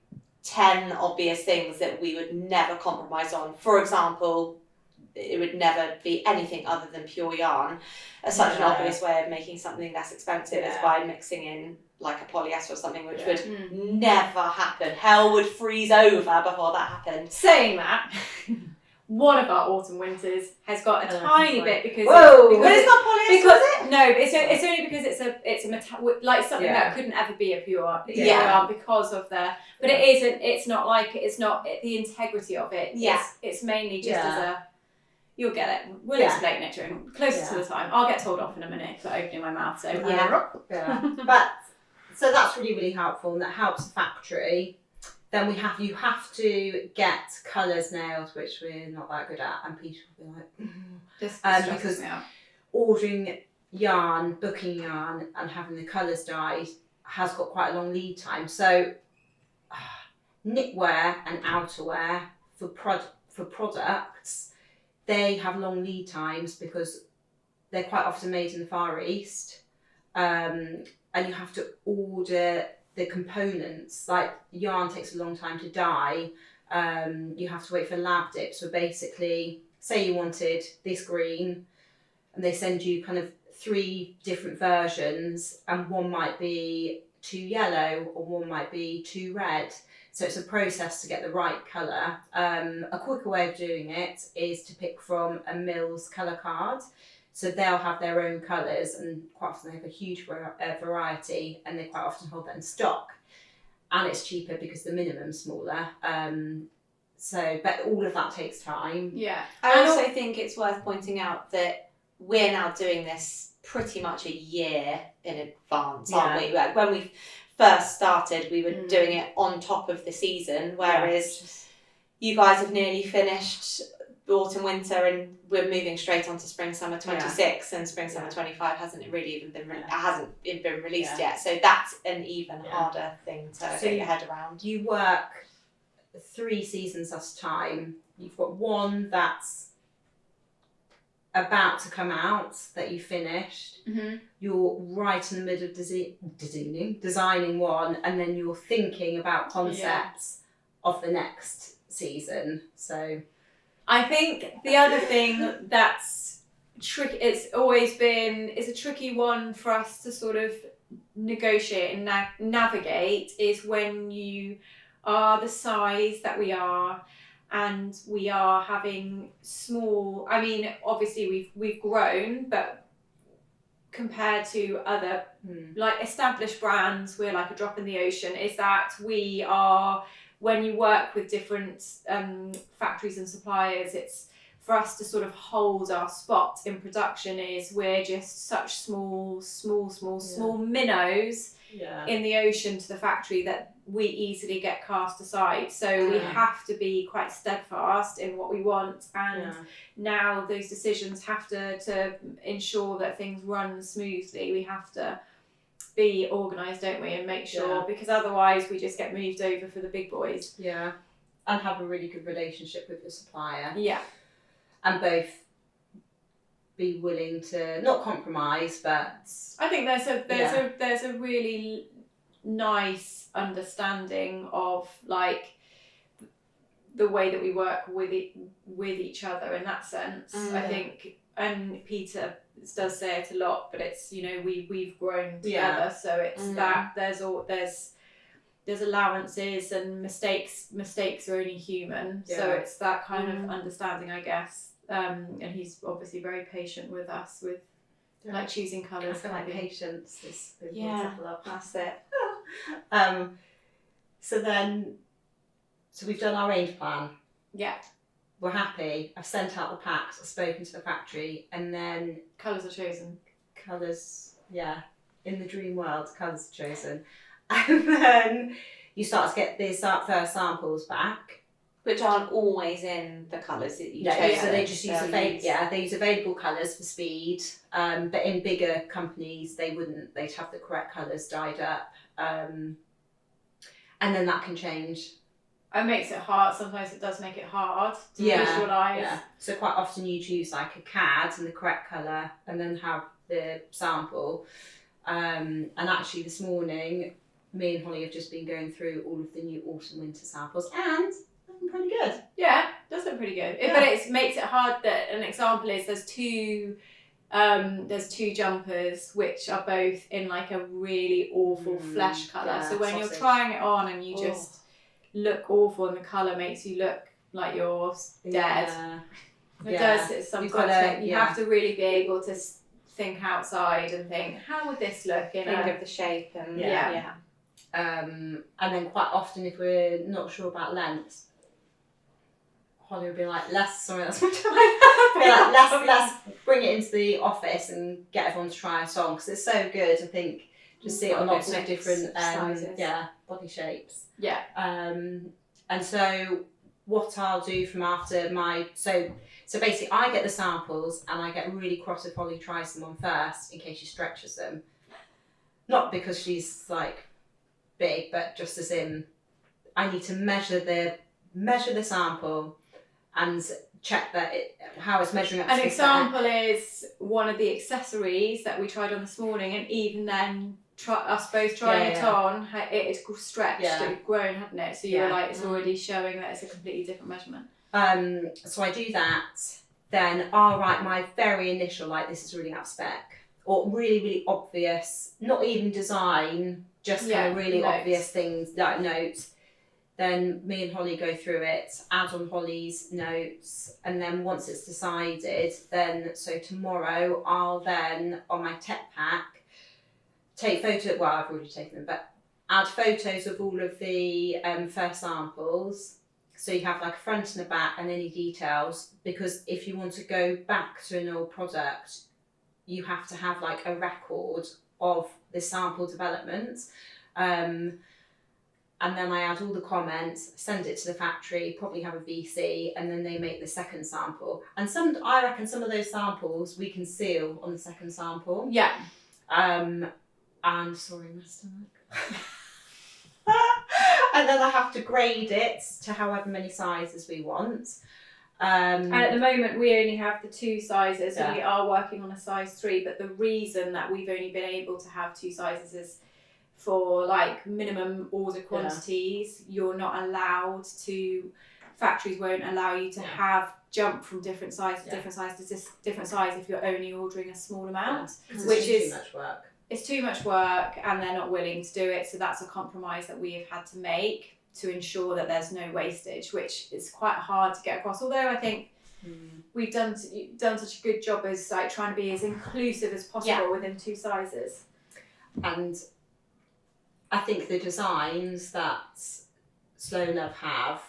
10 obvious things that we would never compromise on. For example, it would never be anything other than pure yarn. Such an obvious way of making something less expensive is by mixing in like a polyester or something, which would never happen. Hell would freeze over before that happened. Saying that, one of our autumn winters has got a tiny bit because it's not polyester, is it? No, it's only because it's a metal, like something that couldn't ever be a pure yarn because of but it isn't. It's not the integrity of it. It's mainly just as a. You'll get it. We'll explain it during closer to the time. I'll get told off in a minute for opening my mouth. So But so that's really, really helpful, and that helps the factory. Then you have to get colours nailed, which we're not that good at, and Peter will be like, because ordering yarn, booking yarn, and having the colours dyed has got quite a long lead time. So knitwear and outerwear for products, they have long lead times because they're quite often made in the Far East, and you have to order the components. Like yarn takes a long time to dye. You have to wait for lab dips. So basically, say you wanted this green, and they send you kind of 3 different versions, and one might be too yellow or one might be too red. So it's a process to get the right colour. A quicker way of doing it is to pick from a mill's colour card. So they'll have their own colours, and quite often they have a huge variety, and they quite often hold that in stock. And it's cheaper because the minimum's smaller. But all of that takes time. Yeah. I also think it's worth pointing out that we're now doing this pretty much a year in advance, aren't we? Like when we first started, we were doing it on top of the season, whereas you guys have nearly finished autumn winter and we're moving straight on to spring summer 26 and spring summer 25 hasn't really even been released yet, so that's an even harder thing to get your head around. You work 3 seasons at a time. You've got one that's about to come out that you finished. You're right in the middle of designing one, and then you're thinking about concepts of the next season. So I think the other thing that's tricky, it's a tricky one for us to sort of negotiate and navigate, is when you are the size that we are and we are having small, I mean, obviously we've grown, but compared to other like established brands, we're like a drop in the ocean, is that we are, when you work with different factories and suppliers, it's for us to sort of hold our spot in production is we're just such small minnows in the ocean to the factory that we easily get cast aside. So we have to be quite steadfast in what we want, and now those decisions have to ensure that things run smoothly. We have to be organised, don't we, and make sure, because otherwise we just get moved over for the big boys. Yeah, and have a really good relationship with your supplier. Yeah, and both be willing to not compromise, but I think there's a really nice understanding of like the way that we work with each other in that sense. I think, and Peter does say it a lot, but it's, you know, we've grown together, so it's that there's allowances and mistakes are only human, so it's that kind of understanding, I guess. And he's obviously very patient with us with like choosing colours. I feel like patience is That's it. So we've done our range plan. Yeah. We're happy. I've sent out the packs, I've spoken to the factory, and then colours are chosen. Colours, in the dream world, colours are chosen. And then you start to get these first samples back. Which aren't always in the colours that you No, chose. so they just use they use available colours for speed. But in bigger companies, they wouldn't. They'd have the correct colours dyed up, and then that can change. It makes it hard. Sometimes it does make it hard to visualise. Yeah. So quite often you choose like a CAD and the correct colour, and then have the sample. And actually, this morning, me and Holly have just been going through all of the new autumn winter samples, and looking pretty good. Yeah, it does look pretty good. But it makes it hard. That an example is there's two jumpers which are both in like a really awful flesh colour. So when you're trying it on and you just look awful and the colour makes you look like you're dead. It does sometimes. You have to really be able to think outside and think, how would this look in think of the shape and and then quite often if we're not sure about length, Holly would be like, let's bring it into the office and get everyone to try it on, because it's so good. I think just see it on lots of different body shapes. Yeah. And so what I'll do from after my so basically I get the samples and I get really cross if Holly tries them on first in case she stretches them. Not because she's like big, but just as in I need to measure the sample and check that how it's measuring up. An example is one of the accessories that we tried on this morning, and even then us both trying it on, it had stretched, it had grown, hadn't it? So you were like, it's already showing that it's a completely different measurement. So I do that, then I'll write my very initial, like, this is really out of spec, or really, really obvious, not even design, just kind of really obvious things, like notes. Then me and Holly go through it, add on Holly's notes, and then once it's decided, then, so tomorrow I'll then, on my tech pack, take photos, well, I've already taken them, but add photos of all of the first samples. So you have like a front and a back and any details, because if you want to go back to an old product, you have to have like a record of the sample development. And then I add all the comments, send it to the factory, probably have a VC, and then they make the second sample. And I reckon some of those samples we can seal on the second sample. Yeah. And sorry, my stomach. And then I have to grade it to however many sizes we want. And at the moment we only have the 2 sizes, and we are working on a size 3, but the reason that we've only been able to have 2 sizes is for like minimum order quantities. You're not allowed to, factories won't allow you to have jump from different size to different size to different size if you're only ordering a small amount, which is too much work. It's too much work, and they're not willing to do it. So that's a compromise that we have had to make to ensure that there's no wastage, which is quite hard to get across. Although I think we've done such a good job as like trying to be as inclusive as possible within 2 sizes. And I think the designs that Slow Love have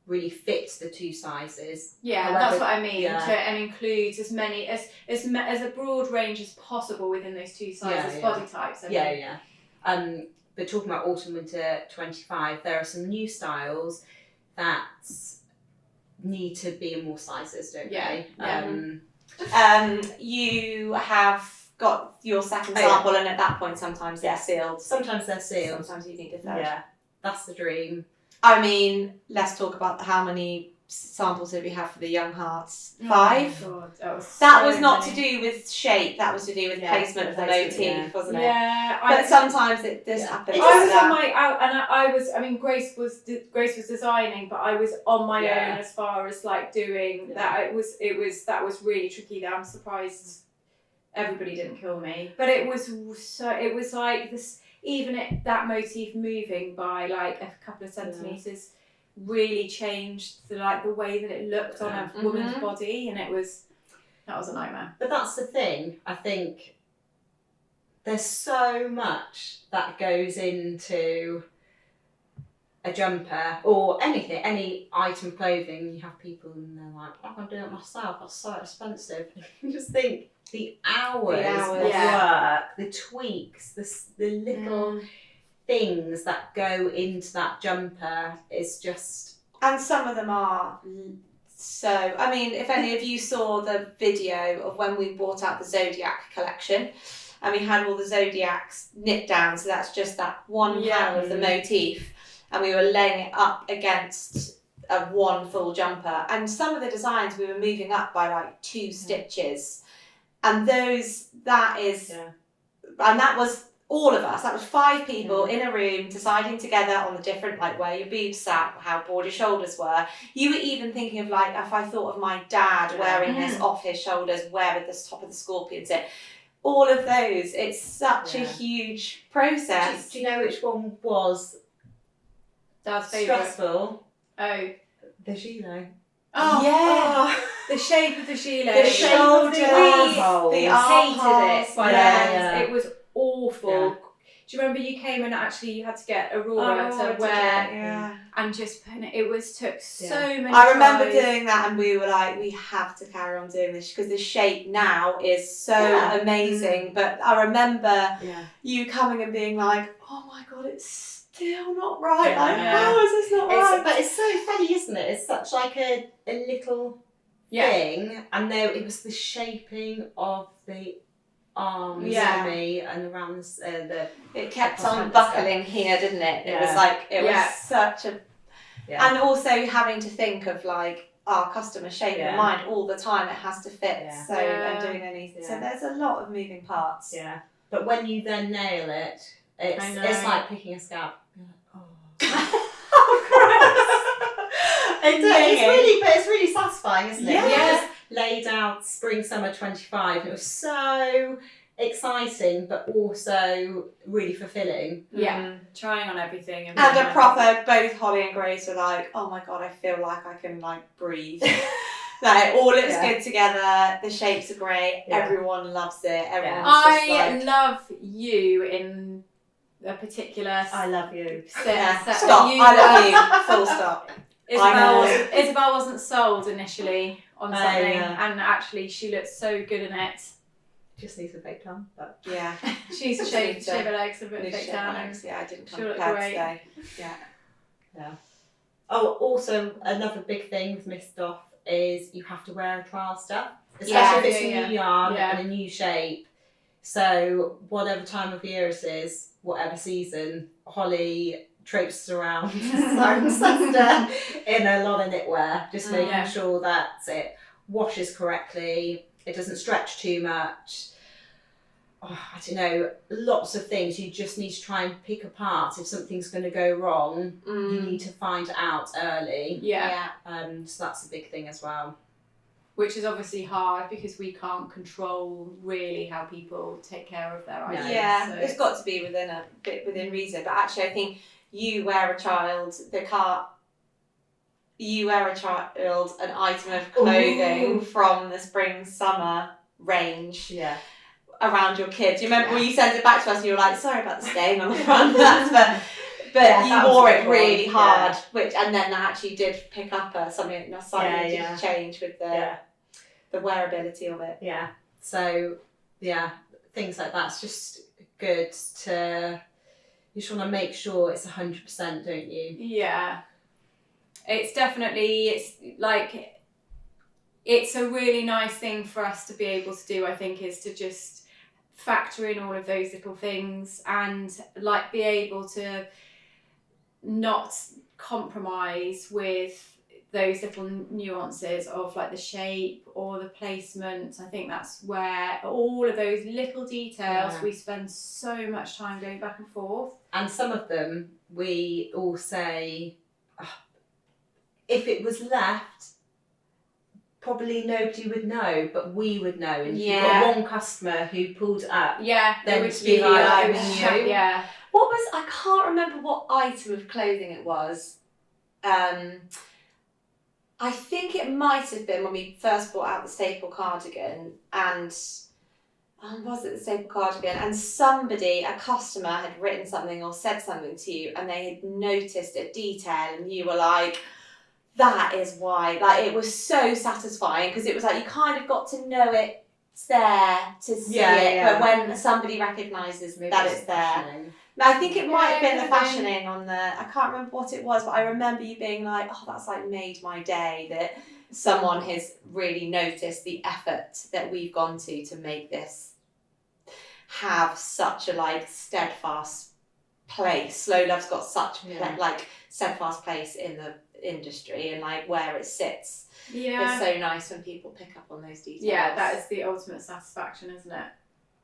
really fit the 2 sizes. Yeah, however, that's what I mean. And includes as many as a broad range as possible within those 2 sizes, body types. But talking about autumn winter 25, there are some new styles that need to be in more sizes, don't they? You have got your second sample, and at that point sometimes they're sealed. Sometimes they're sealed. Sometimes you need a third. Yeah, that's the dream. I mean, let's talk about how many samples did we have for the Young Hearts? 5? God, that was not to do with shape, that was to do with placement of the motif, wasn't it? Yeah, but sometimes it does happen. I was Grace was designing, but I was on my own as far as like doing that. That was really tricky. That I'm surprised everybody didn't kill me, but it was like this. Even that motif moving by like a couple of centimetres really changed the way that it looked on a woman's body, and that was a nightmare. But that's the thing, I think there's so much that goes into a jumper or anything, any item of clothing. You have people and they're like, I can do it myself, that's so expensive. You just think the hours of work, the tweaks, the little things that go into that jumper is just... And some of them are so... I mean, if any of you saw the video of when we brought out the Zodiac collection, and we had all the Zodiacs knit down, so that's just that one panel of the motif, and we were laying it up against a one full jumper, and some of the designs we were moving up by like 2 stitches, and that was all of us. That was 5 people in a room deciding together on the different, like where your boobs sat, how broad your shoulders were. You were even thinking of like, if I thought of my dad wearing this off his shoulders, where would the top of the scorpion sit? All of those. It's such a huge process. Do you know which one was Dad's favourite? Stressful? Oh. The gilet. Oh, yeah. The shape of the gilet. The shoulders. The hated it. Yeah. It was awful. Yeah. Do you remember you came and actually you had to get Aurora to wear Yeah. and just put it? It took so many I remember tries. doing that, and we were like, we have to carry on doing this because the shape now is so amazing. But I remember you coming and being like, oh my God, it's still not right. Like, how is this not right? But it's so funny, isn't it? It's such like a little thing, and there it was the shaping of the arms for me and around the it kept on buckling here, didn't it? It was like it was such a and also having to think of like our customer shape in mind all the time. It has to fit and doing anything. So there's a lot of moving parts. Yeah, but when you then nail it, it's like picking a scab. It's really satisfying, isn't it? Yeah. We just laid out spring summer 25, and it was so exciting, but also really fulfilling. Yeah, trying on everything and a proper. Both Holly and Grace were like, "Oh my God, I feel like I can like breathe." Like all looks good together. The shapes are great. Yeah. Everyone loves it. I love you in a particular. I love you. Stop. I love you. Full stop. Isabel wasn't sold initially on something, and actually she looked so good in it. Just needs a fake tan, but she's shave her legs a bit fake tan. Yeah, I didn't come prepared today. Yeah. Oh, also another big thing we've missed off is you have to wear a trial stuff, especially if it's a new yarn and a new shape. So whatever time of year it is, whatever season, Holly traipses around Sister in a lot of knitwear, just making sure that it washes correctly, it doesn't stretch too much. I don't know, lots of things you just need to try and pick apart. If something's going to go wrong, you need to find out early. So that's a big thing as well. Which is obviously hard because we can't control really how people take care of their ideas. Yeah, so it's got to be within reason. But actually, I think you wear a child an item of clothing from the spring summer range around your kids. You remember when you sent it back to us and you were like, sorry about the stain on the front, but you wore it really hard, and then that actually did pick up something slightly change with the wearability of it. Yeah. So things like that's just good to. You just want to make sure it's 100%, don't you? Yeah. It's definitely, it's a really nice thing for us to be able to do, I think, is to just factor in all of those little things and like be able to not compromise with those little nuances of like the shape or the placement. I think that's where all of those little details we spend so much time going back and forth. And some of them we all say, if it was left, probably nobody would know, but we would know. And you've got one customer who pulled it up. Yeah, then it would be like, What was, I can't remember what item of clothing it was. I think it might have been when we first brought out the staple cardigan, and was it the staple cardigan? And somebody, a customer, had written something or said something to you, and they had noticed a detail, and you were like, that is why. Like, it was so satisfying because it was like you kind of got to know it there to see it, but when somebody recognises that it's there. I think it might have been the fashioning on the, I can't remember what it was, but I remember you being like, oh, that's like made my day, that someone has really noticed the effort that we've gone to make this have such a like steadfast place. Slow Love's got such like steadfast place in the industry and like where it sits. It's so nice when people pick up on those details. Yeah, that is the ultimate satisfaction, isn't it?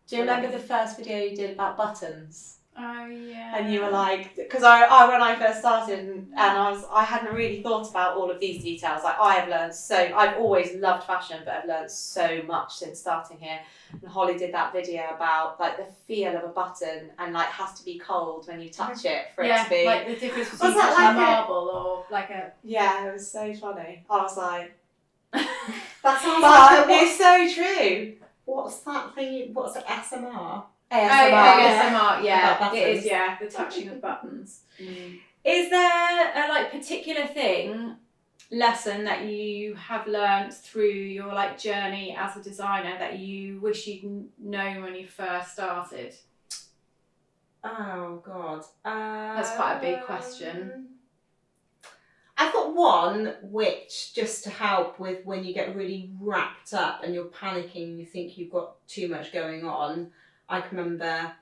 Do you remember the first video you did about buttons? Oh yeah. And you were like, because I when I first started and I hadn't really thought about all of these details. Like I've always loved fashion, but I've learned so much since starting here. And Holly did that video about like the feel of a button and like has to be cold when you touch it for it to be. Like the difference between touching a marble or like a. Yeah, it was so funny. I was like, that sounds like it's so true. What's that thing? What's it? SMR. ASMR, yeah, it is, yeah, the touching of buttons. Is there a like particular lesson that you have learnt through your like journey as a designer that you wish you'd known when you first started? Oh God, that's quite a big question. I've got one which, just to help with when you get really wrapped up and you're panicking, you think you've got too much going on. I can remember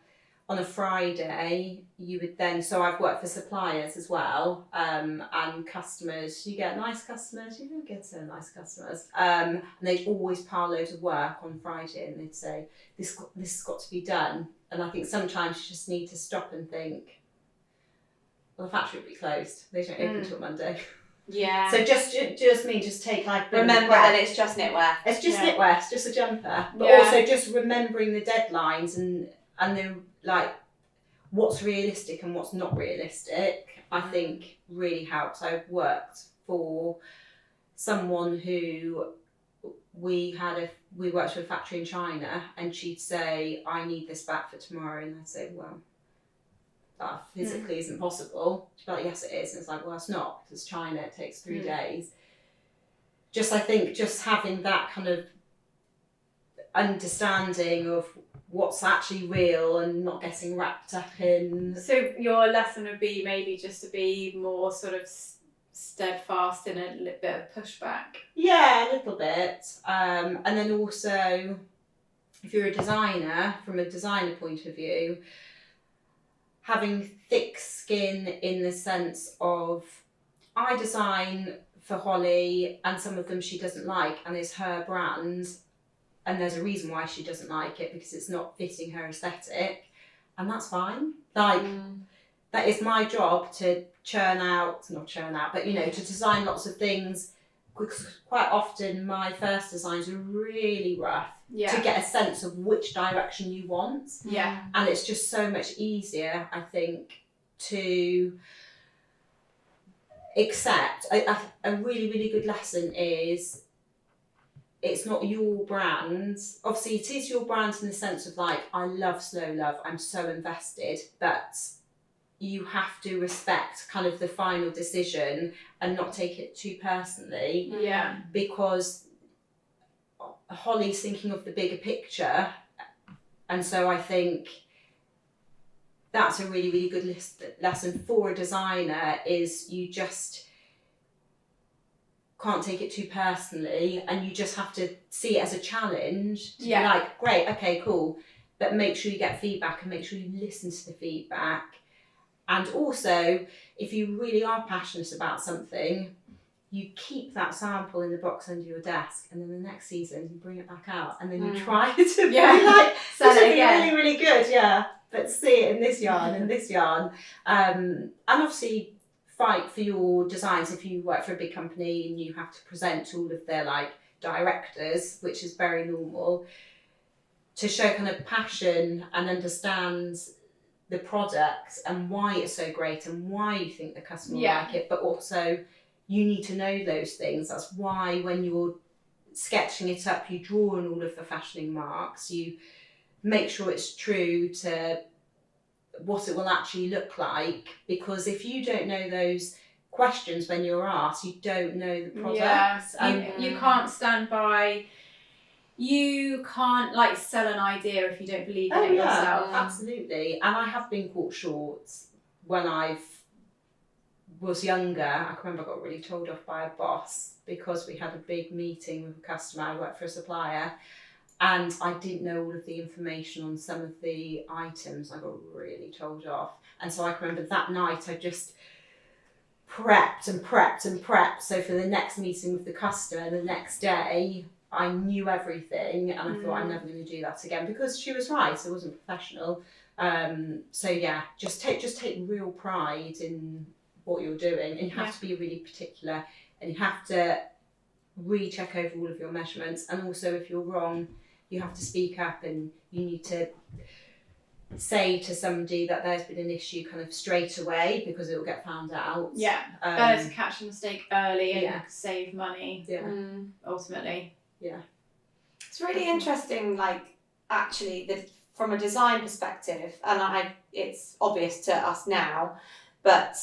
on a Friday, you would then, so I've worked for suppliers as well, and customers, you get nice customers, you don't get so nice customers, and they'd always pile loads of work on Friday and they'd say, this has got to be done. And I think sometimes you just need to stop and think, well, the factory will be closed, they don't open until Monday. Yeah. So just take like remember that it's just knitwear. It's just knitwear. It's just a jumper. But also just remembering the deadlines and the like what's realistic and what's not realistic. I think really helps. I've worked for someone who we worked for a factory in China, and she'd say, "I need this back for tomorrow," and I'd say, "Well, that physically isn't possible." She'd be like, "Yes, it is." And it's like, "Well, it's not, because it's China, it takes 3 days." I think having that kind of understanding of what's actually real and not getting wrapped up in. So your lesson would be maybe just to be more sort of steadfast in a little bit of pushback. Yeah, a little bit. And then also, if you're a designer, from a designer point of view, having thick skin in the sense of, I design for Holly and some of them she doesn't like, and it's her brand, and there's a reason why she doesn't like it, because it's not fitting her aesthetic, and that's fine. Like, that is my job to to design lots of things. Quite often my first designs are really rough to get a sense of which direction you want. Yeah. And it's just so much easier, I think, to accept. A really, really good lesson is, it's not your brand. Obviously it is your brand in the sense of like, I love Slow Love, I'm so invested, but you have to respect kind of the final decision and not take it too personally. Yeah. Because Holly's thinking of the bigger picture. And so I think that's a really, really good lesson for a designer, is you just can't take it too personally, and you just have to see it as a challenge to be like, great, okay, cool, but make sure you get feedback and make sure you listen to the feedback. And also, if you really are passionate about something, you keep that sample in the box under your desk, and then the next season you bring it back out, and then you try to be like, this would be really, really good, but see it in this yarn and this yarn. And obviously fight for your designs if you work for a big company and you have to present to all of their like directors, which is very normal, to show kind of passion and understand the product and why it's so great and why you think the customer will like it, but also you need to know those things. That's why when you're sketching it up, you draw on all of the fashioning marks, you make sure it's true to what it will actually look like, because if you don't know those questions when you're asked, you don't know the product. You can't stand by you can't like sell an idea if you don't believe in it yourself. Absolutely. And I have been caught short when I was younger. I can remember I got really told off by a boss because we had a big meeting with a customer. I worked for a supplier and I didn't know all of the information on some of the items. I got really told off. And so I can remember that night I just prepped and prepped and prepped. So for the next meeting with the customer, the next day, I knew everything, and I thought I'm never going to do that again because she was right. It wasn't professional. So yeah, just take real pride in what you're doing, and you have to be really particular, and you have to recheck over all of your measurements. And also, if you're wrong, you have to speak up, and you need to say to somebody that there's been an issue kind of straight away because it will get found out. Yeah, better to catch a mistake early and save money. Yeah, ultimately. Yeah, it's really interesting. Like actually, from a design perspective, and it's obvious to us now, but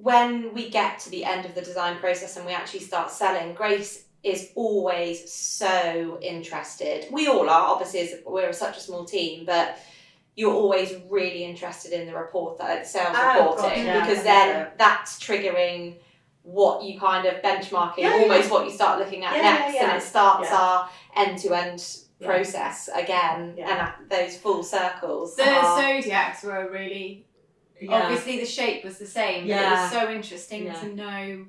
when we get to the end of the design process and we actually start selling, Grace is always so interested. We all are, obviously, as we're such a small team, but you're always really interested in the report, the sales reporting, because then that's triggering what you kind of benchmarking, almost what you start looking at next, and it starts our end-to-end process again, and those full circles. The zodiacs were really, obviously the shape was the same, but it was so interesting to know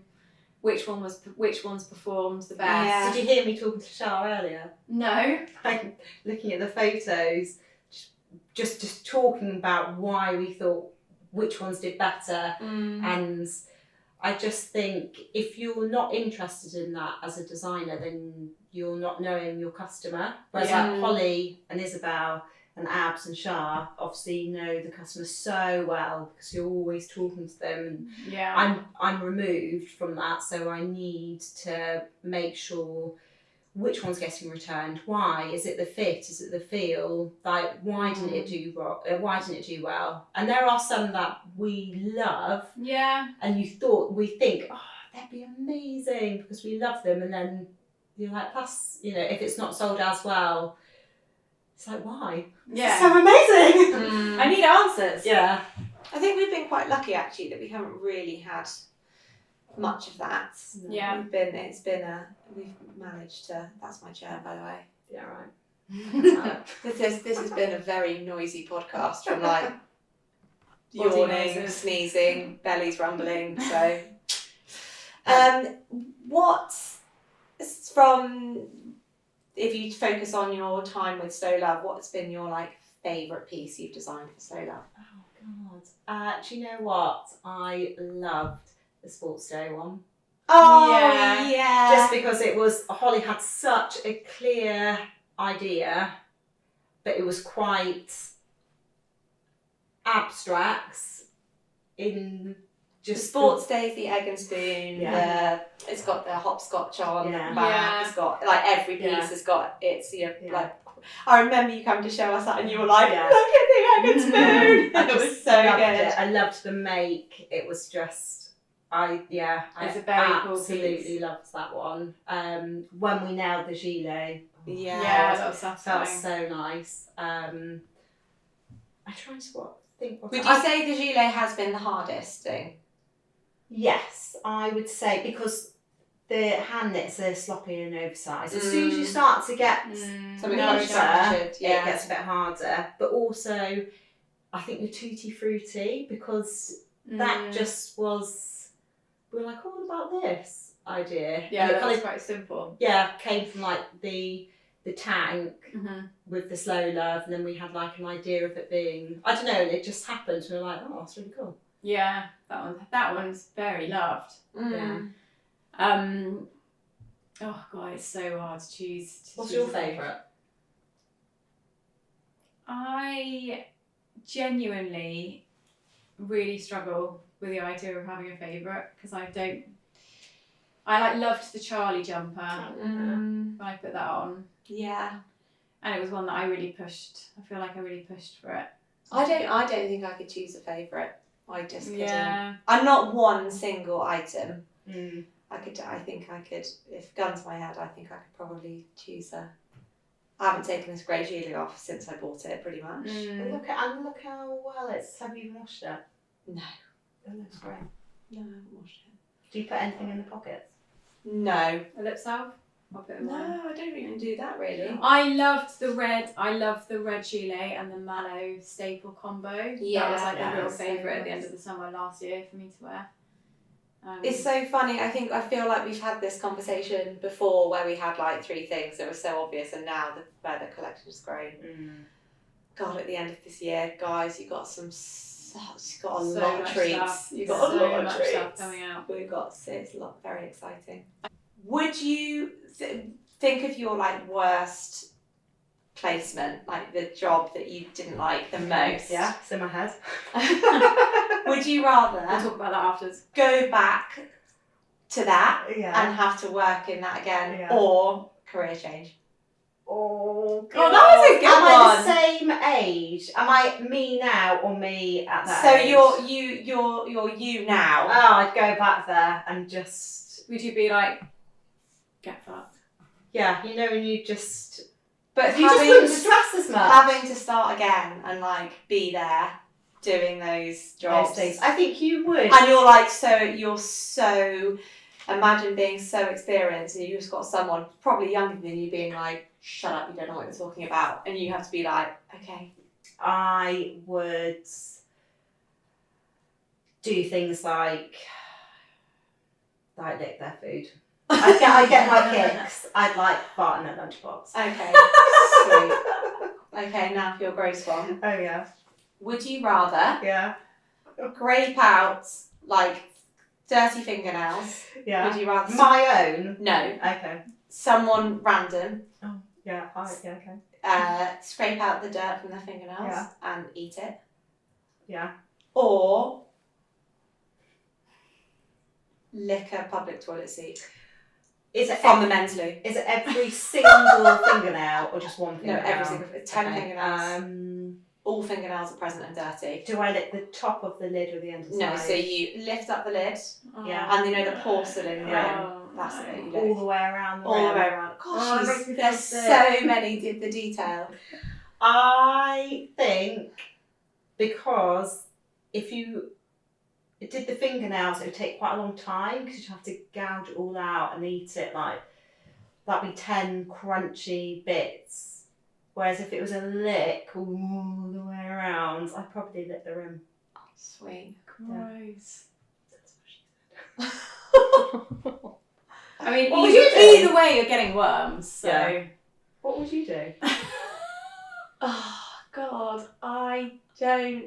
which ones performed the best. Did you hear me talking to Shah earlier? No. Like looking at the photos, just talking about why we thought which ones did better, and I just think if you're not interested in that as a designer, then you're not knowing your customer. Whereas like Holly and Isabel and Abs and Shah obviously know the customer so well because you're always talking to them. And I'm removed from that, so I need to make sure which one's getting returned. Why? Is it the fit? Is it the feel? Like why didn't it do why didn't it do well? And there are some that we love. Yeah. And we think, oh, they'd be amazing because we love them, and then you're like, that's if it's not sold as well, it's like why? Yeah. It's so amazing. I need answers. Yeah. I think we've been quite lucky actually that we haven't really had much of that. Yeah. We've managed to. That's my chair, by the way. Yeah, right. This has been a very noisy podcast from like yawning, sneezing, bellies rumbling. So, what from if you focus on your time with Slow Love, what's been your like favourite piece you've designed for Slow Love? Oh God. Do you know what? I loved the Sports Day one. Oh yeah. Just because Holly had such a clear idea, but it was quite abstract in just the Sports Day is the egg and spoon. It's got the hopscotch on the back. It's got like every piece has got like. I remember you come to show us that and you were like, look at the egg and spoon. It was so good. I loved the make. It was just. I it's a very cool absolutely piece. loved that one. When we nailed the gilet, that was satisfying. That was so nice. I tried to think. Would you say the gilet has been the hardest thing? Yes, I would say because the hand knits are sloppy and oversized. As soon as you start to get something it gets a bit harder. But also, I think the tutti frutti because that just was. We were like, oh, what about this idea? Yeah, that was quite simple. Yeah, came from like the tank with the Slow Love, and then we had like an idea of it being, I don't know, and it just happened. We were like, oh, that's really cool. Yeah, that one's very loved. Yeah. Oh God, it's so hard to choose. What's your favourite? I genuinely really struggle with the idea of having a favourite because I loved the Charlie jumper when I put that on. Yeah. And it was one that I really pushed. I feel like I really pushed for it. I don't think I could choose a favourite. I just couldn't. Yeah. I'm not one single item. I think I could, if guns to my head, I think I could probably choose a I haven't taken this grey Julie off since I bought it, pretty much. And look how well it's. Have you even washed it? No. It looks great. No, I haven't washed it. Do you put anything in the pockets? No. A lip salve? I'll put it in mine. No, I don't even do that really. I loved the red gilet and the mallow staple combo. Yeah, that was like yeah, a real so favourite at the nice. end of the summer last year for me to wear. It's so funny. I feel like we've had this conversation before where we had like 3 things that were so obvious, and now where the collection's grown. God, at the end of this year, guys, you got a lot of treats. You got a lot of treats stuff coming out. We've got it's a lot, very exciting. Would you think of your like worst placement, like the job that you didn't like the most? Yeah, it's in my head. Would you rather We'll talk about that afterwards. go back to that Yeah. and have to work in that again, Yeah. or career change? Oh, that was a good Am I one. the same age? Am I me now or me at that So age? you're you now. Oh, I'd go back there and just Would you be like, get fucked? yeah, you know, when you just But you just having wouldn't to, stress as much. having to start again and like be there doing those jobs. Those things. I think you would. And you're so imagine being so experienced and you just got someone probably younger than you being like, shut up, you don't know what you're talking about, and you have to be like, okay. I would do things like lick their food. I get my kicks. I'd like fart in a lunchbox. Okay. Sweet. Okay, now for your gross one. Oh yeah. Would you rather Yeah. grape out like dirty fingernails? Yeah. Would you rather My own. No. Okay. Someone random Yeah. Yeah. Okay. scrape out the dirt from their fingernails Yeah. and eat it? Yeah. Or lick a public toilet seat Is it from the men's loo? Is it every single fingernail or just one No, fingernail? every single 10 fingernails. Um, All fingernails are present and dirty. do I lick the top of the lid or the end of the No, side? so you lift up the lid Yeah. and the porcelain rim. Oh, That's it. You all lick the way around the all the rim. way around. Oh, Gosh, it makes me feel there's sick. so many the detail. I think because if you did the fingernails, it would take quite a long time because you'd have to gouge it all out and eat it. Like that'd be 10 crunchy bits. Whereas if it was a lick all the way around, I'd probably lick the rim. Sweet. Gross. That's what she said. I mean, What would you do? either way, you're getting worms. So. Yeah. What would you do? Oh God, I don't.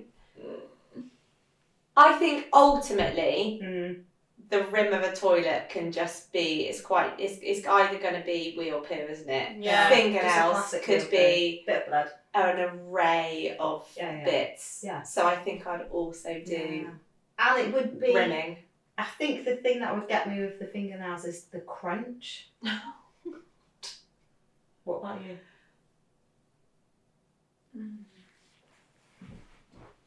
I think ultimately the rim of a toilet can just be. It's either going to be wee or poo, isn't it? Yeah. Fingernails Just a classic could be bit of blood. an array of Yeah. bits. Yeah. So I think I'd also do And it would be. rimming. I think the thing that would get me with the fingernails is the crunch. What about you?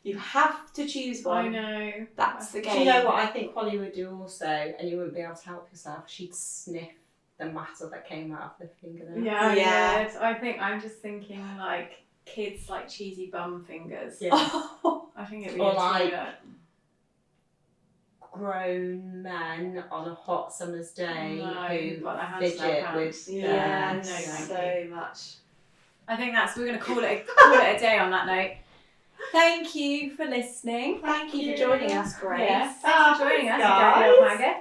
You have to choose I one. know. That's the game. Do you know what I think Holly would do also, and you wouldn't be able to help yourself? She'd sniff the matter that came out of the fingernail. Yeah, Yeah. yeah. I think I'm just thinking like kids like cheesy bum fingers. Yeah. I think it'd be Or a like- toilet. Grown men on a hot summer's day No, who got their hands fidget in their with pants. Yeah, no, thank so much. I think we're going to call it a day on that note. Thank you for listening. Thank you for joining us, Grace. Yes, thanks for joining us, guys. you dirty little maggot.